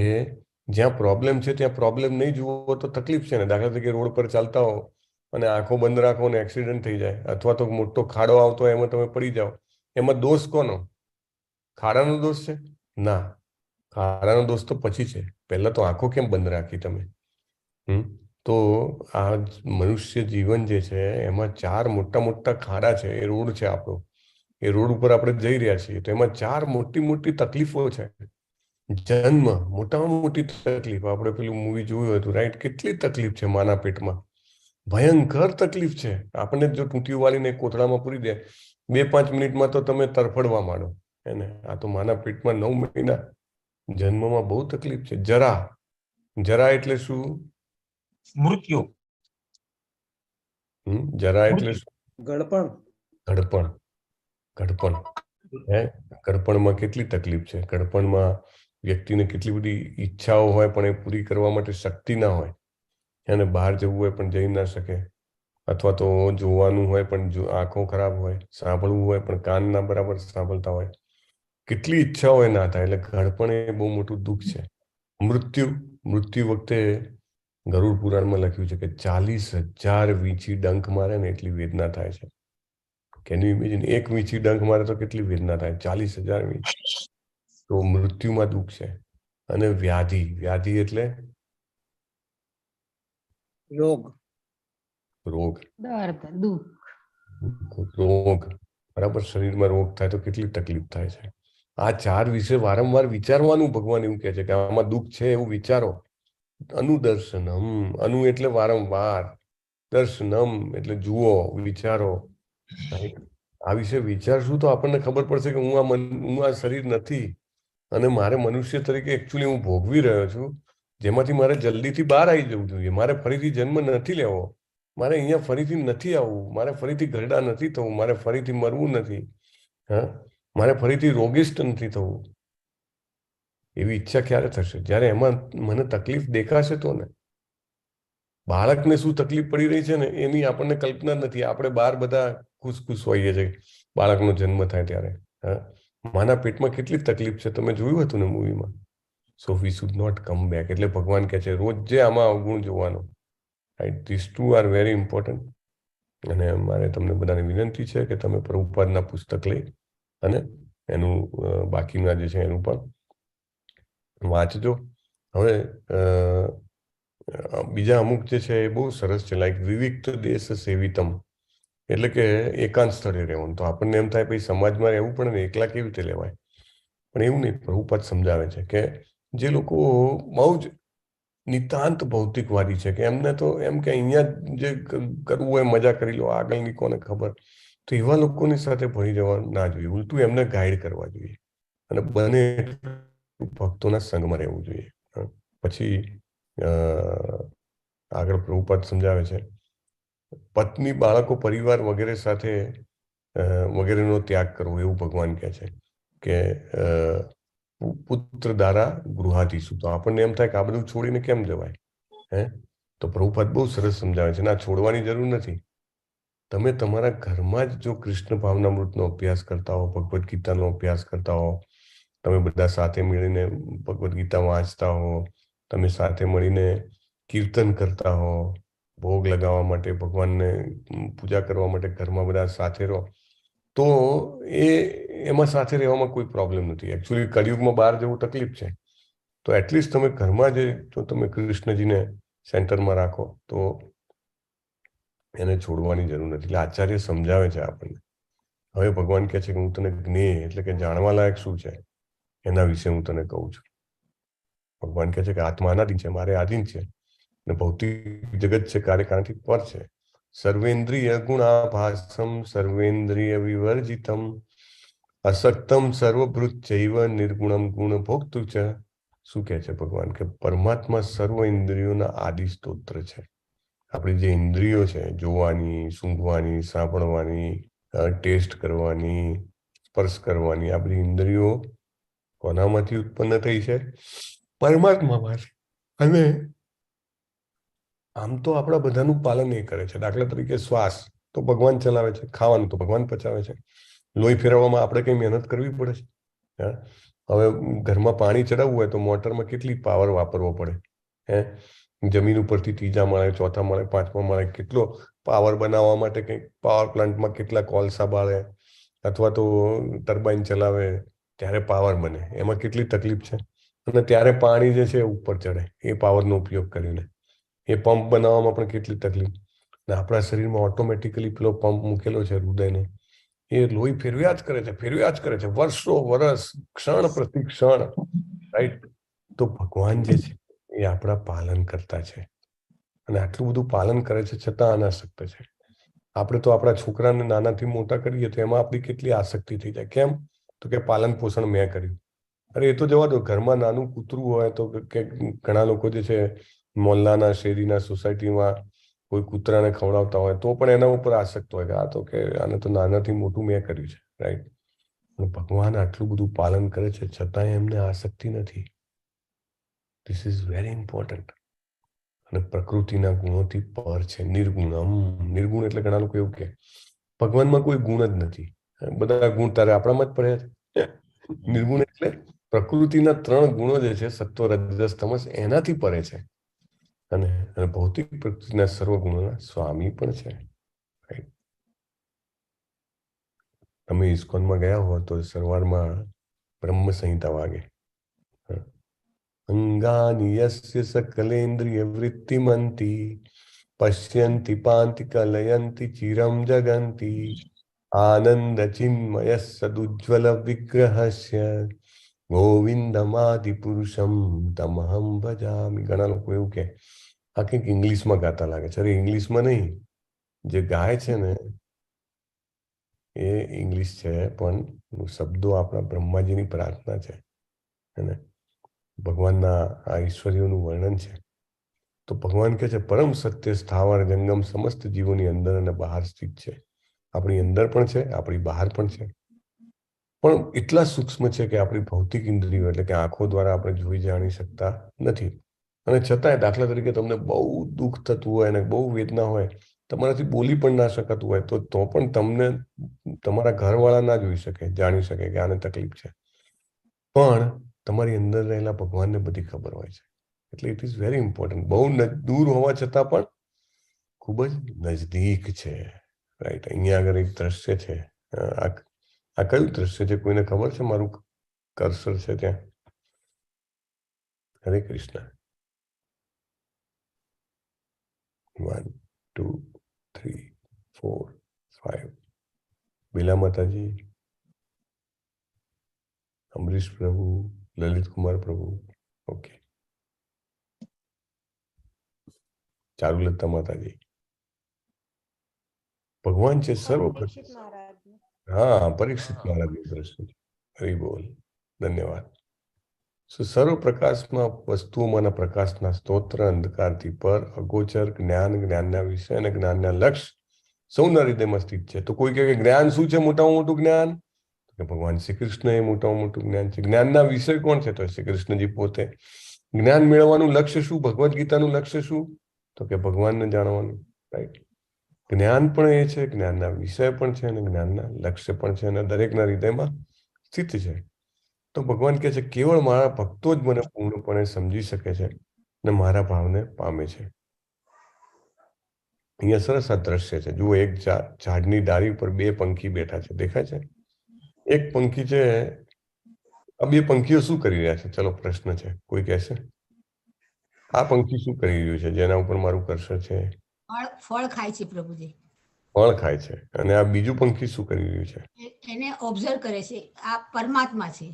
જ્યાં પ્રોબ્લેમ છે ત્યાં પ્રોબ્લેમ નહીં જુઓ તો તકલીફ છે ને. દાખલા તરીકે રોડ પર ચાલતા હો અને આંખો બંધ રાખો ને એક્સિડન્ટ થઈ જાય, અથવા તો મોટો ખાડો આવતો હોય એમાં તમે પડી જાઓ, એમાં દોષ કોનો? ખાડાનો દોષ છે? ના, ખાડાનો દોષ તો પછી છે. પહેલા તો આંખો કેમ બંધ રાખી તમે? તો આ મનુષ્ય જીવન જે છે એમાં 4 મોટા મોટા ખાડા છે. એ રોડ છે આપણો, એ રોડ ઉપર આપણે જઈ રહ્યા છીએ તો એમાં 4 મોટી મોટી તકલીફો છે. જન્મ મોટામાં મોટી તકલીફ. આપણે પેલું મૂવી જોયું હતું, રાઈટ? કેટલી તકલીફ છે માના પેટમાં, ભયંકર તકલીફ છે. આપણને જો ટૂંટીઓ વાળીને કોથળામાં પૂરી દે 2-5 મિનિટમાં તો તમે તરફડવા માંડો એને. આ તો માના પેટમાં 9 મહિના જન્મમાં બહુ તકલીફ છે. જરા, જરા એટલે શું? મૃત્યુ. જરા એટલે શું? ગળપણ. ઘડપણ. ઘડપણ. ઘડપણમાં કેટલી તકલીફ છે. ઘડપણમાં વ્યક્તિને કેટલી બધી ઈચ્છાઓ હોય પણ એ પૂરી કરવા માટે શક્તિ ના હોય. એને બહાર જવું હોય પણ જઈ ના શકે, અથવા તો જોવાનું હોય પણ આંખો ખરાબ હોય, સાંભળવું હોય પણ કાન ના બરાબર સાંભળતા હોય, કેટલી ઈચ્છા હોય ના થાય. એટલે ઘડપણ એ બહુ મોટું દુઃખ છે. મૃત્યુ, મૃત્યુ વખતે ગરુડ પુરાણમાં લખ્યું છે કે 40,000 વીંછી ડંખ મારે ને એટલી વેદના થાય છે. Can you imagine? એક વીંછી ડંખ મારે તો કેટલી વેદના થાય? 40,000 વીંછી. તો મૃત્યુમાં દુઃખ છે. અને વ્યાધિ, વ્યાધિ એટલે રોગ, રોગ, દર્દ, દુઃખ, રોગ. બરાબર, શરીરમાં રોગ થાય તો કેટલી તકલીફ થાય છે. આ 4 વિશે વારંવાર વિચારવાનું. ભગવાન એવું કહે છે કે આમાં દુઃખ છે એવું વિચારો. અનુદર્શનમ, અનુ એટલે વારંવાર, દર્શનમ એટલે જુઓ, વિચારો. આ વિશે વિચારશું તો આપણને ખબર પડશે કે હું આ શરીર નથી અને મારે મનુષ્ય તરીકે એકચ્યુઅલી હું ભોગવી રહ્યો છું, જેમાંથી મારે જલ્દીથી બહાર આવી જવું જોઈએ. મારે ફરીથી જન્મ નથી લેવો, મારે અહીંયા ફરીથી નથી આવવું, મારે ફરીથી ઘરડા નથી થવું, મારે ફરીથી મરવું નથી. હા, મારે ફરીથી રોગિષ્ટ નથી થવું, એવી ઈચ્છા ક્યારે થશે? જ્યારે એમાં મને તકલીફ દેખાશે તો ને. બાળકને શું તકલીફ પડી રહી છે ને એની આપણને કલ્પના નથી. આપણે બહાર બધા ખુશ હોઈએ છીએ બાળકનો જન્મ થાય ત્યારે. માના પેટમાં કેટલી તકલીફ છે તમે જોયું હતું ને મૂવીમાં. So we should not come back. એટલે ભગવાન કહે છે રોજ આમાં અવગુણ જોવાનો. Right, this two are very important. અને મારે તમને બધાને વિનંતી છે કે તમે પ્રભુપાદના પુસ્તક લઈ અને એનું બાકીના જે છે એનું પણ વાંચજો. હવે બીજા અમુક જે છે એ બહુ સરસ છે, લાઈક વિવિક્ત દેશ સેવિતમ, એટલે કે એકાંત સ્થળે રહેવાનું. તો આપણને એમ થાય પછી સમાજમાં રહેવું પડે ને, એકલા કેવી રીતે લેવાય? પણ એવું નહીં. પ્રભુપાદ સમજાવે છે કે જે લોકો બહુ જ નિતાંત ભૌતિકવાદી છે, કે એમને તો એમ કે અહીંયા જે કરવું હોય મજા કરી લો, આગળની કોને ખબર, તો એવા લોકોની સાથે ભળી જવા ના જોઈએ. ઉલટું એમને ગાઈડ કરવા જોઈએ અને બને ભક્તોના સંગમાં રહેવું જોઈએ. પછી આગળ પ્રભુપાદ સમજાવે છે પત્ની, બાળકો, પરિવાર વગેરે સાથે વગેરેનો ત્યાગ કરવો, એવું ભગવાન કહે છે કે પુત્ર દ્વારા ગૃહાધીશું. તો આપણને એમ થાય કે આ બધું છોડીને કેમ જવાય? તો પ્રભુપાદ બહુ સરસ સમજાવે છે. ના, છોડવાની જરૂર નથી. તમે તમારા ઘરમાં જ જો કૃષ્ણ ભાવનામૃતનો અભ્યાસ કરતા હો, ભગવદ્ ગીતાનો અભ્યાસ કરતા હો, તમે બધા સાથે મળીને ભગવદ્ ગીતા વાંચતા હો, તમે સાથે મળીને કીર્તન કરતા હો, ભોગ લગાવવા માટે, ભગવાનને પૂજા કરવા માટે ઘરમાં બધા સાથે રહો, તો એમાં સાથે રહેવામાં કોઈ પ્રોબ્લેમ નથી. એકચ્યુઅલી કળિયુગમાં બહાર જવું તકલીફ છે. તો એટલીસ્ટ તમે ઘરમાં જ જો તમે કૃષ્ણજીને સેન્ટરમાં રાખો તો એને છોડવાની જરૂર નથી. એટલે આચાર્ય સમજાવે છે આપણને. હવે ભગવાન કહે છે કે હું તને જ્ઞેય એટલે કે જાણવા લાયક શું છે એના વિશે હું તને કહું છું. ભગવાન કહે છે કે આત્મા અનાદિ છે, મારે આધીન છે, અને ભૌતિક જગત છે કાર્યકારણથી પર છે. સર્વેન્દ્રિય ગુણાભાસમ સર્વેન્દ્રિય વિવર્જિતમ અસક્તમ સર્વભૃતચૈવ નિર્ગુણમ ગુણ ભોગતું છે. શું કહે છે ભગવાન? કે પરમાત્મા સર્વ ઇન્દ્રિયોના આદિ સ્તોત્ર છે. આપણી જે ઇન્દ્રિયો છે, જોવાની, સૂંઘવાની, સાંભળવાની, ટેસ્ટ કરવાની, સ્પર્શ કરવાની, આ બધી ઇન્દ્રિયો કોનામાંથી ઉત્પન્ન થઈ છે? પરમાત્મામાંથી. અને આમ તો આપણા બધાનું પાલન એ કરે છે. દાખલા તરીકે શ્વાસ તો ભગવાન ચલાવે છે, ખાવાનું તો ભગવાન પચાવે છે, લોહી ફેરવવામાં આપણે કઈ મહેનત કરવી પડે છે? હવે ઘરમાં પાણી ચડાવવું હોય તો મોટરમાં કેટલી પાવર વાપરવો પડે? જમીન ઉપરથી ત્રીજા માળે, ચોથા માળે, પાંચમા માળે કેટલો પાવર બનાવવા માટે કંઈક પાવર પ્લાન્ટમાં કેટલા કોલસા બાળે, અથવા તો ટર્બાઇન ચલાવે ત્યારે પાવર બને. એમાં કેટલી તકલીફ છે. અને ત્યારે પાણી જે છે ઉપર ચડે એ પાવરનો ઉપયોગ કરીને. એ પંપ બનાવવામાં પણ કેટલી તકલીફ. અને આપણા શરીરમાં ઓટોમેટિકલી પેલો પંપ મૂકેલો છે હૃદયનો, એ લોહી ફેરવ્યા જ કરે છે, વર્ષો વર્ષ, ક્ષણ પ્રતિ ક્ષણ. રાઈટ? તો ભગવાન જે છે એ આપણા પાલન કરતા છે, અને આટલું બધું પાલન કરે છે છતાં અનાસક્ત છે. આપણે તો આપણા છોકરાને નાનાથી મોટા કરીએ તો એમાં આપણી કેટલી આસક્તિ થઈ જાય. કેમ? તો કે પાલન પોષણ મેં કર્યું. અરે એ તો જવા દો, ઘરમાં નાનું કૂતરું હોય તો કે ઘણા લોકો જે છે મોહલ્લાના, શેરીના, સોસાયટીમાં કોઈ કૂતરાને ખવડાવતા હોય તો પણ એના ઉપર આસક્ત હોય કે આ તો કે આને તો નાનાથી મોટું મેં કર્યું છે. રાઈટ? ભગવાન આટલું બધું પાલન કરે છે છતાં એમને આસક્તિ નથી. This is very important. અને પ્રકૃતિના ગુણોથી પર છે. નિર્ગુણમ. નિર્ગુણ એટલે ઘણા લોકો એવું કે ભગવાનમાં કોઈ ગુણ જ નથી, બધા ગુણ તારે આપણામાં જ પડ્યા છે. નિર્ગુણ એટલે પ્રકૃતિના 3 ગુણો જે છે, સત્વ, રજસ, તમસ, એનાથી પરે છે. અને ભૌતિક પ્રકૃતિના સર્વ ગુણોના સ્વામી પણ છે. તમે ઇસ્કોનમાં ગયા હો તો સવારમાં બ્રહ્મ સંહિતા વાગે. અંગાની યસ્ય સકલેન્દ્રિય વૃત્તિમંતી પશ્યંતિ પાંતિ કલયંતિ ચિરમ જગંતી આનંદ ચિન્મય સદુજ્વલ વિગ્રહસ્ય ગોવિંદમાદિ પુરુષમ તમહમ ભજામિ. ઘણા લોકો એવું કે આ કંઈક ઇંગ્લિશમાં ગાતા લાગે છે. અરે ઇંગ્લિશમાં નહીં, જે ગાય છે ને એ ઇંગ્લિશ છે, પણ શબ્દો આપણા બ્રહ્માજીની પ્રાર્થના છે અને ભગવાનના આ ઈશ્વરીઓનું વર્ણન છે. તો ભગવાન કહે છે પરમ સત્ય સ્થાવર જંગમ સમસ્ત જીવોની અંદર અને બહાર સ્થિત છે. આપણી અંદર પણ છે, આપણી બહાર પણ છે. પણ એટલા સૂક્ષ્મ છે કે આપણી ભૌતિક ઇન્દ્રિયો એટલે કે આંખો દ્વારા આપણે જોઈ જાણી શકતા નથી. અને છતાંય દાખલા તરીકે તમને બહુ દુઃખ થતું હોય અને બહુ વેદના હોય, તમારાથી બોલી પણ ના શકાતું હોય, તો પણ તમને તમારા ઘરવાળા ના જોઈ શકે, જાણી શકે કે આને તકલીફ છે, પણ તમારી અંદર રહેલા ભગવાનને બધી ખબર હોય છે. એટલે ઇટ ઇઝ વેરી ઇમ્પોર્ટન્ટ. બહુ દૂર હોવા છતાં પણ ખૂબ જ નજદીક છે. રાઈટ, અહીંયા આગળ એક દ્રશ્ય છે. આ કયું દ્રશ્ય છે કોઈને ખબર છે? મારું કર્સર છે ત્યાં. હરે કૃષ્ણ. 1 2 3 4 5. બીલા માતાજી, અમરીશ પ્રભુ, લલિત કુમાર પ્રભુ, ઓકે, ચારુલતા માતાજી. ભગવાન છે સર્વ. હા, પરીક્ષિત મહારાજનું દ્રશ્ય છે. હરિ બોલ, ધન્યવાદ. સર્વ પ્રકાશમાં વસ્તુઓમાંના પ્રકાશના સ્તોત્ર અંધકારથી પર અગોચર જ્ઞાન, જ્ઞાનના વિષય અને જ્ઞાનના લક્ષ્ય સૌના હૃદયમાં સ્થિત છે. તો કોઈ કહે કે જ્ઞાન શું છે? મોટામાં મોટું જ્ઞાન કે ભગવાન શ્રી કૃષ્ણ એ મોટામાં મોટું જ્ઞાન છે. જ્ઞાનના વિષય કોણ છે? તો શ્રી કૃષ્ણજી પોતે. જ્ઞાન મેળવવાનું લક્ષ્ય શું? ભગવદ્ ગીતાનું લક્ષ્ય શું? તો કે ભગવાનને જાણવાનું. રાઈટ, જ્ઞાન પણ એ છે, જ્ઞાનના વિષય પણ છે અને જ્ઞાનના લક્ષ્ય પણ છે અને દરેકના હૃદયમાં સ્થિત છે. તો ભગવાન કહે છે કેવળ મારા ભક્તો જ મને પૂર્ણપણે સમજી શકે છે અને મારા ભાવને પામે છે. અહીંયા સરસ આ દ્રશ્ય છે. જુઓ, એક ઝાડની ડાળી ઉપર 2 પંખી બેઠા છે, દેખાય છે? એક પંખી છે. આ 2 પંખીઓ શું કરી રહ્યા છે? ચલો, પ્રશ્ન છે, કોઈ કહેશે? આ પંખી શું કરી રહ્યું છે જેના ઉપર મારું કર્સર છે? ફળ ખાય છે પ્રભુજી. ફળ ખાય છે. અને આ બીજું પંખી શું કરી રહ્યું છે? એને ઓબ્ઝર્વ કરે છે. આ પરમાત્મા છે.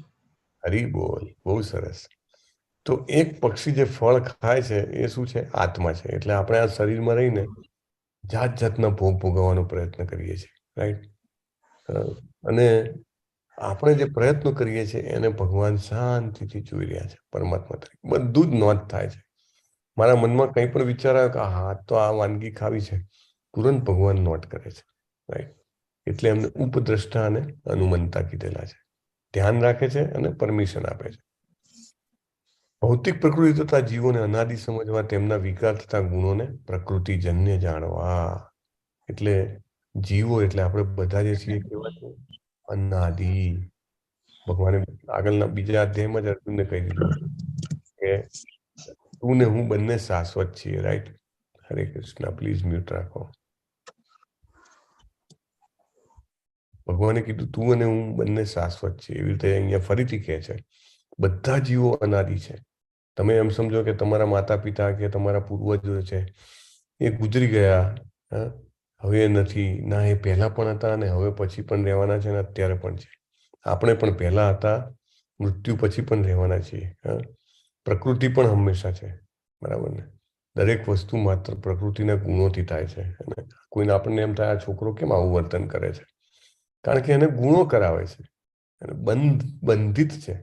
હરી બોલ, બહુ સરસ. તો એક પક્ષી જે ફળ ખાય છે એ શું છે? આત્મા છે. એટલે આપણે આ શરીરમાં રહીને જાત જાતના ભોગ ભોગવવાનો પ્રયત્ન કરીએ છીએ. રાઈટ, અને આપણે જે પ્રયત્નો કરીએ છીએ એને ભગવાન શાંતિથી જોઈ રહ્યા છે. પરમાત્મા તરીકે બધું જ નોંધ થાય છે. મારા મનમાં કંઈ પણ વિચાર આવ્યો કે હા, તો આ વાનગી ખાવી છે, તુરંત ભગવાન નોટ કરે છે. રાઈટ, એટલે એમને ઉપદ્રષ્ટા અને અનુમંતા કીધેલા છે. ધ્યાન રાખે છે અને પરમિશન આપે છે. ભૌતિક પ્રકૃતિ તથા જીવોને અનાદિ સમજવા, તેમના વિકાર તથા ગુણોને પ્રકૃતિજન્ય જાણવા. એટલે જીવો એટલે આપણે બધા જે છીએ કેવા છે? અનાદિ. ભગવાને આગળના બીજા અધ્યાયમાં જ અર્જુનને કહી દીધું કે તું ને હું બંને શાશ્વત છીએ. Right, Hare Krishna. Please mute રાખો. ભગવાને કીધું તું અને હું બંને શાશ્વત છીએ. એવી રીતે અહીંયા ફરીથી કહે છે બધા જીવો અનાદિ છે. તમે એમ સમજો કે તમારા માતા પિતા કે તમારા પૂર્વજો છે એ ગુજરી ગયા, હવે નથી ના, એ પહેલા પણ હતા અને હવે પછી પણ રહેવાના છે અને અત્યારે પણ છે. આપણે પણ પહેલા હતા, મૃત્યુ પછી પણ રહેવાના છીએ. પ્રકૃતિ પણ હંમેશા છે, બરાબર ને? દરેક વસ્તુ માત્ર પ્રકૃતિના ગુણોથી થાય છે. અને કોઈને આપણને એમ થાય આ છોકરો કેમ આવું વર્તન કરે છે? કારણ કે એને ગુણો કરાવે છે અને બંધિત છે.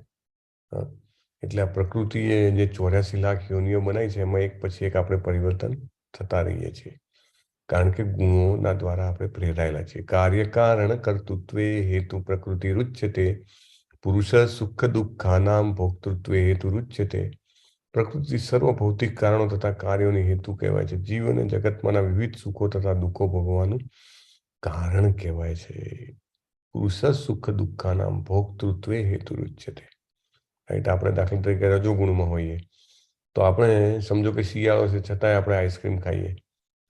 એટલે આ પ્રકૃતિએ જે 84 લાખ યોનિઓ બનાવી છે એમાં એક પછી એક આપણે પરિવર્તન થતા રહીએ છીએ. કારણ કે ગુણોના દ્વારા આપણે પ્રેરાયેલા છીએ. કાર્ય કારણ કર્તૃત્વે હેતુ પ્રકૃતિ રુચ્યતે, પુરુષ સુખ દુઃખાનામ ભોક્તૃત્વે હેતુ રુચ્યતે. પ્રકૃતિ સર્વ ભૌતિક કારણો તથા કાર્યોની હેતુ કહેવાય છે. જીવ અને જગતમાંના વિવિધ સુખો તથા દુઃખો ભોગવવાનું કારણ કહેવાય છે. પુરુષ સુખ દુઃખાનામ ભોક્તૃત્વે હેતુ રુચ્યતે. રાઈટ, આપણે દાખલા તરીકે રજોગુણમાં હોઈએ તો આપણે સમજો કે શિયાળો છે છતાંય આપણે આઈસ્ક્રીમ ખાઈએ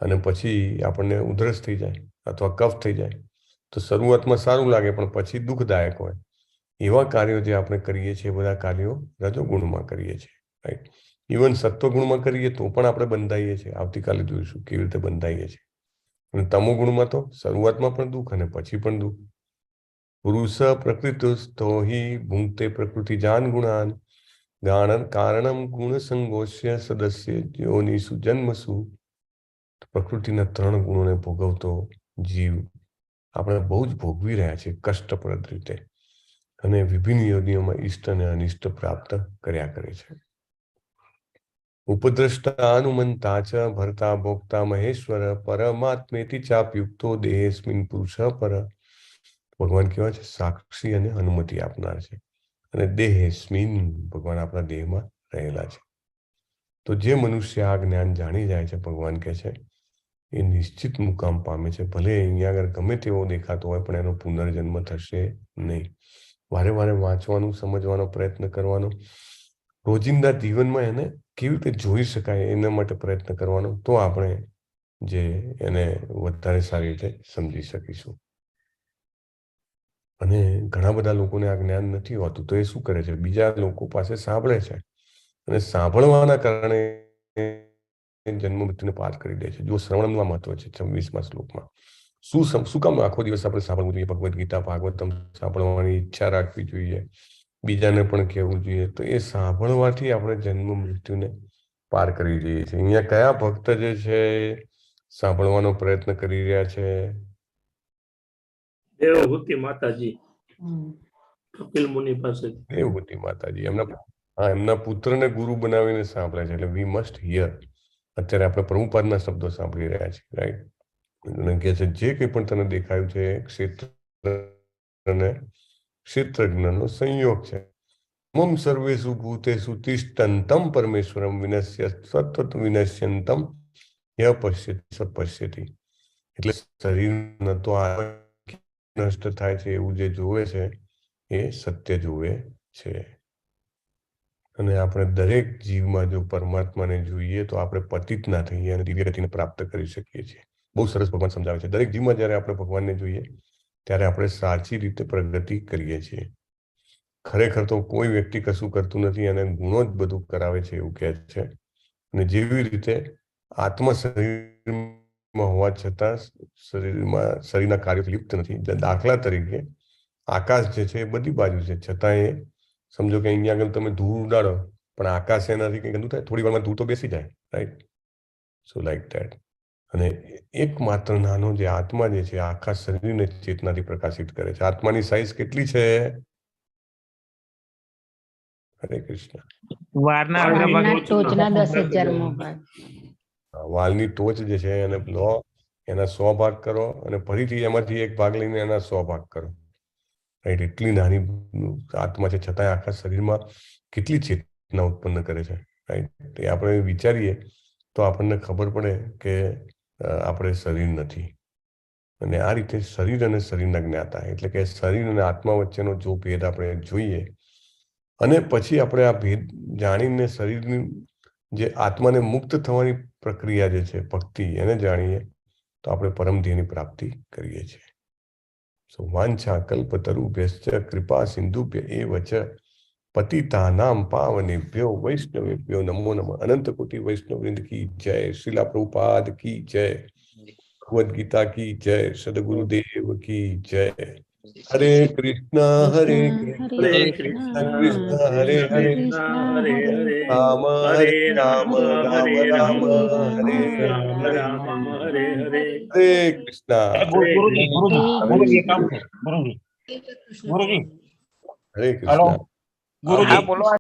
અને પછી આપણને ઉધરસ થઈ જાય અથવા કફ થઈ જાય તો શરૂઆતમાં સારું લાગે પણ પછી દુઃખદાયક હોય. એવા કાર્યો જે આપણે કરીએ છીએ બધા કાર્યો રજોગુણમાં કરીએ છીએ. રાઈટ, ઇવન સત્વગુણમાં કરીએ તો પણ આપણે બંધાઈએ છીએ. આવતીકાલે જોઈશું કેવી રીતે બંધાઈએ છીએ. અને તમોગુણમાં તો શરૂઆતમાં પણ દુઃખ અને પછી પણ દુઃખ. પુરુષ પ્રકૃતિસ્થો હિ ભુંક્તે પ્રકૃતિજાન ગુણાન કારણમ ગુણ સંગોષ્ય સદસ્ય યોનિષુ જન્મસુ. પ્રકૃતિના 3 ગુણોને ભોગવતો જીવ આપણે બહુ જ ભોગવી રહ્યા છીએ કષ્ટપ્રદ રીતે અને વિભિન્ન યોનિઓમાં ઇષ્ટ અને અનિષ્ટ પ્રાપ્ત કર્યા કરે છે. ઉપદ્રષ્ટા અનુમંતા ચ ભર્તા ભોક્તા મહેશ્વર પરમાત્મેતિ ચાપ્યુક્તો દેહેસ્મિન પુરુષ પર. ભગવાન કેવા છે? સાક્ષી અને અનુમતિ આપનાર છે. અને દેહેસ્મિન, ભગવાન આપણા દેહમાં રહેલા છે. તો જે મનુષ્ય આ જ્ઞાન જાણી જાય છે, ભગવાન કહે છે એ નિશ્ચિત મુકામ પામે છે. ભલે અહીંયા આગળ ગમે તેવો દેખાતો હોય પણ એનો પુનર્જન્મ થશે નહીં. વારે વારે વાંચવાનું, સમજવાનો પ્રયત્ન કરવાનો, રોજિંદા જીવનમાં એને કેવી રીતે જોઈ શકાય એના માટે પ્રયત્ન કરવાનો, તો આપણે જે એને વધારે સારી રીતે સમજી શકીશું. અને ઘણા બધા લોકોને આ જ્ઞાન નથી હોતું, તો એ શું કરે છે? બીજા લોકો પાસે સાંભળે છે અને સાંભળવાના કારણે જન્મ મૃત્યુને પાર કરી દે છે. જો શ્રવણનું મહત્વ છે 26મા શ્લોકમાં. શું કામ આખો દિવસ આપણે સાંભળવું જોઈએ? ભગવદ્ ગીતા, ભાગવતમ સાંભળવાની ઈચ્છા રાખવી જોઈએ, બીજાને પણ કહેવું જોઈએ. તો એ સાંભળવાથી આપણે જન્મ મૃત્યુને પાર કરી દઈએ છીએ. અહીંયા કયા ભક્ત જે છે સાંભળવાનો પ્રયત્ન કરી રહ્યા છે? દેવહૂતિ માતાજી, કપિલ મુનિ પાસે. દેવહૂતિ માતાજી એમના પુત્રને ગુરુ બનાવીને સાંભળે છે. એટલે વી મસ્ટ હિયર. અત્યારે આપણે પ્રભુપાદના શબ્દો સાંભળી રહ્યા છીએ, રાઈટ? અને કહે છે જે કંઈ પણ તને દેખાયું છે ક્ષેત્ર અને ક્ષેત્રજ્ઞનો સંયોગ છે. મમ સર્વેષુ ભૂતેષુ તિષ્ઠન્તમ પરમેશ્વરમ વિનશ્ય સતત વિનશ્યંતમ ય પશ્યતિ સપશ્યતિ. એટલે શરીર તો નષ્ટ થાય છે એવું જે જોવે છે એ સત્ય જોવે છે. અને આપણે દરેક જીવમાં જો પરમાત્માને જોઈએ તો આપણે પતિત ના થઈએ અને દિવ્ય ગતિને પ્રાપ્ત કરી શકીએ છીએ. બહુ સરસ ભગવાન સમજાવે છે. દરેક જીવમાં જ્યારે આપણે ભગવાનને જોઈએ ત્યારે આપણે સાચી રીતે પ્રગતિ કરીએ છીએ. ખરેખર તો કોઈ વ્યક્તિ કશું કરતું નથી અને ગુણો જ બધું કરાવે છે એવું કહે છે. અને જેવી રીતે આત્મા શરીરમાં હોવા છતાં શરીરના કાર્યોથી લિપ્ત નથી. દાખલા તરીકે આકાશ જે છે એ બધી બાજુ છે, છતાં એ સમજો કે અહીંયા આગળ તમે ધૂળ ઉડાડો પણ આકાશ એનાથી કંઈ ગંદુ થાય? થોડી વારમાં ધૂળ તો બેસી જાય, રાઈટ? So like that. અને એકમાત્ર નાનો જે આત્મા જે છે આખા શરીરને ચેતનાથી પ્રકાશિત કરે છે. આત્માની સાઈઝ કેટલી છે? હરે કૃષ્ણ. વાલની ટોચ જે છે એને લો, એના 100 ભાગ કરો અને ફરીથી એમાંથી એક ભાગ લઈને એના 100 ભાગ કરો, રાઈટ? એટલી નાની આત્મા છે, છતાં આખા શરીરમાં કેટલી ચેતના ઉત્પન્ન કરે છે, રાઈટ? એ આપણે વિચારીએ તો આપણને ખબર પડે કે આપણે શરીર નથી. અને આ રીતે શરીર અને શરીરના જ્ઞાતા, એટલે કે શરીર અને આત્મા વચ્ચેનો જો ભેદ આપણે જોઈએ અને પછી આપણે આ ભેદ જાણીને શરીરની જે આત્માને મુક્ત થવાની પ્રક્રિયા જે છે ભક્તિ, એને જાણીએ તો આપણે પરમ ધ્યેયની પ્રાપ્તિ કરીએ છીએ. સો વાંછા કલ્પતરુભ્યશ્ચ કૃપા સિંધુભ્ય એવ ચ પતિતાનામ પાવનેભ્યો વૈષ્ણવેભ્યો નમો નમઃ. અનંત કોટી વૈષ્ણવવૃંદ કી જય. શ્રીલા પ્રભુપાદ કી જય. ભગવદ ગીતા કી જય. સદગુરુદેવ કી જય. હરે કૃષ્ણ હરે કૃષ્ણ કૃષ્ણ હરે હરે, રામ હરે રામ રામ રામ હરે હરે. હરે કૃષ્ણ. હરે કૃષ્ણ.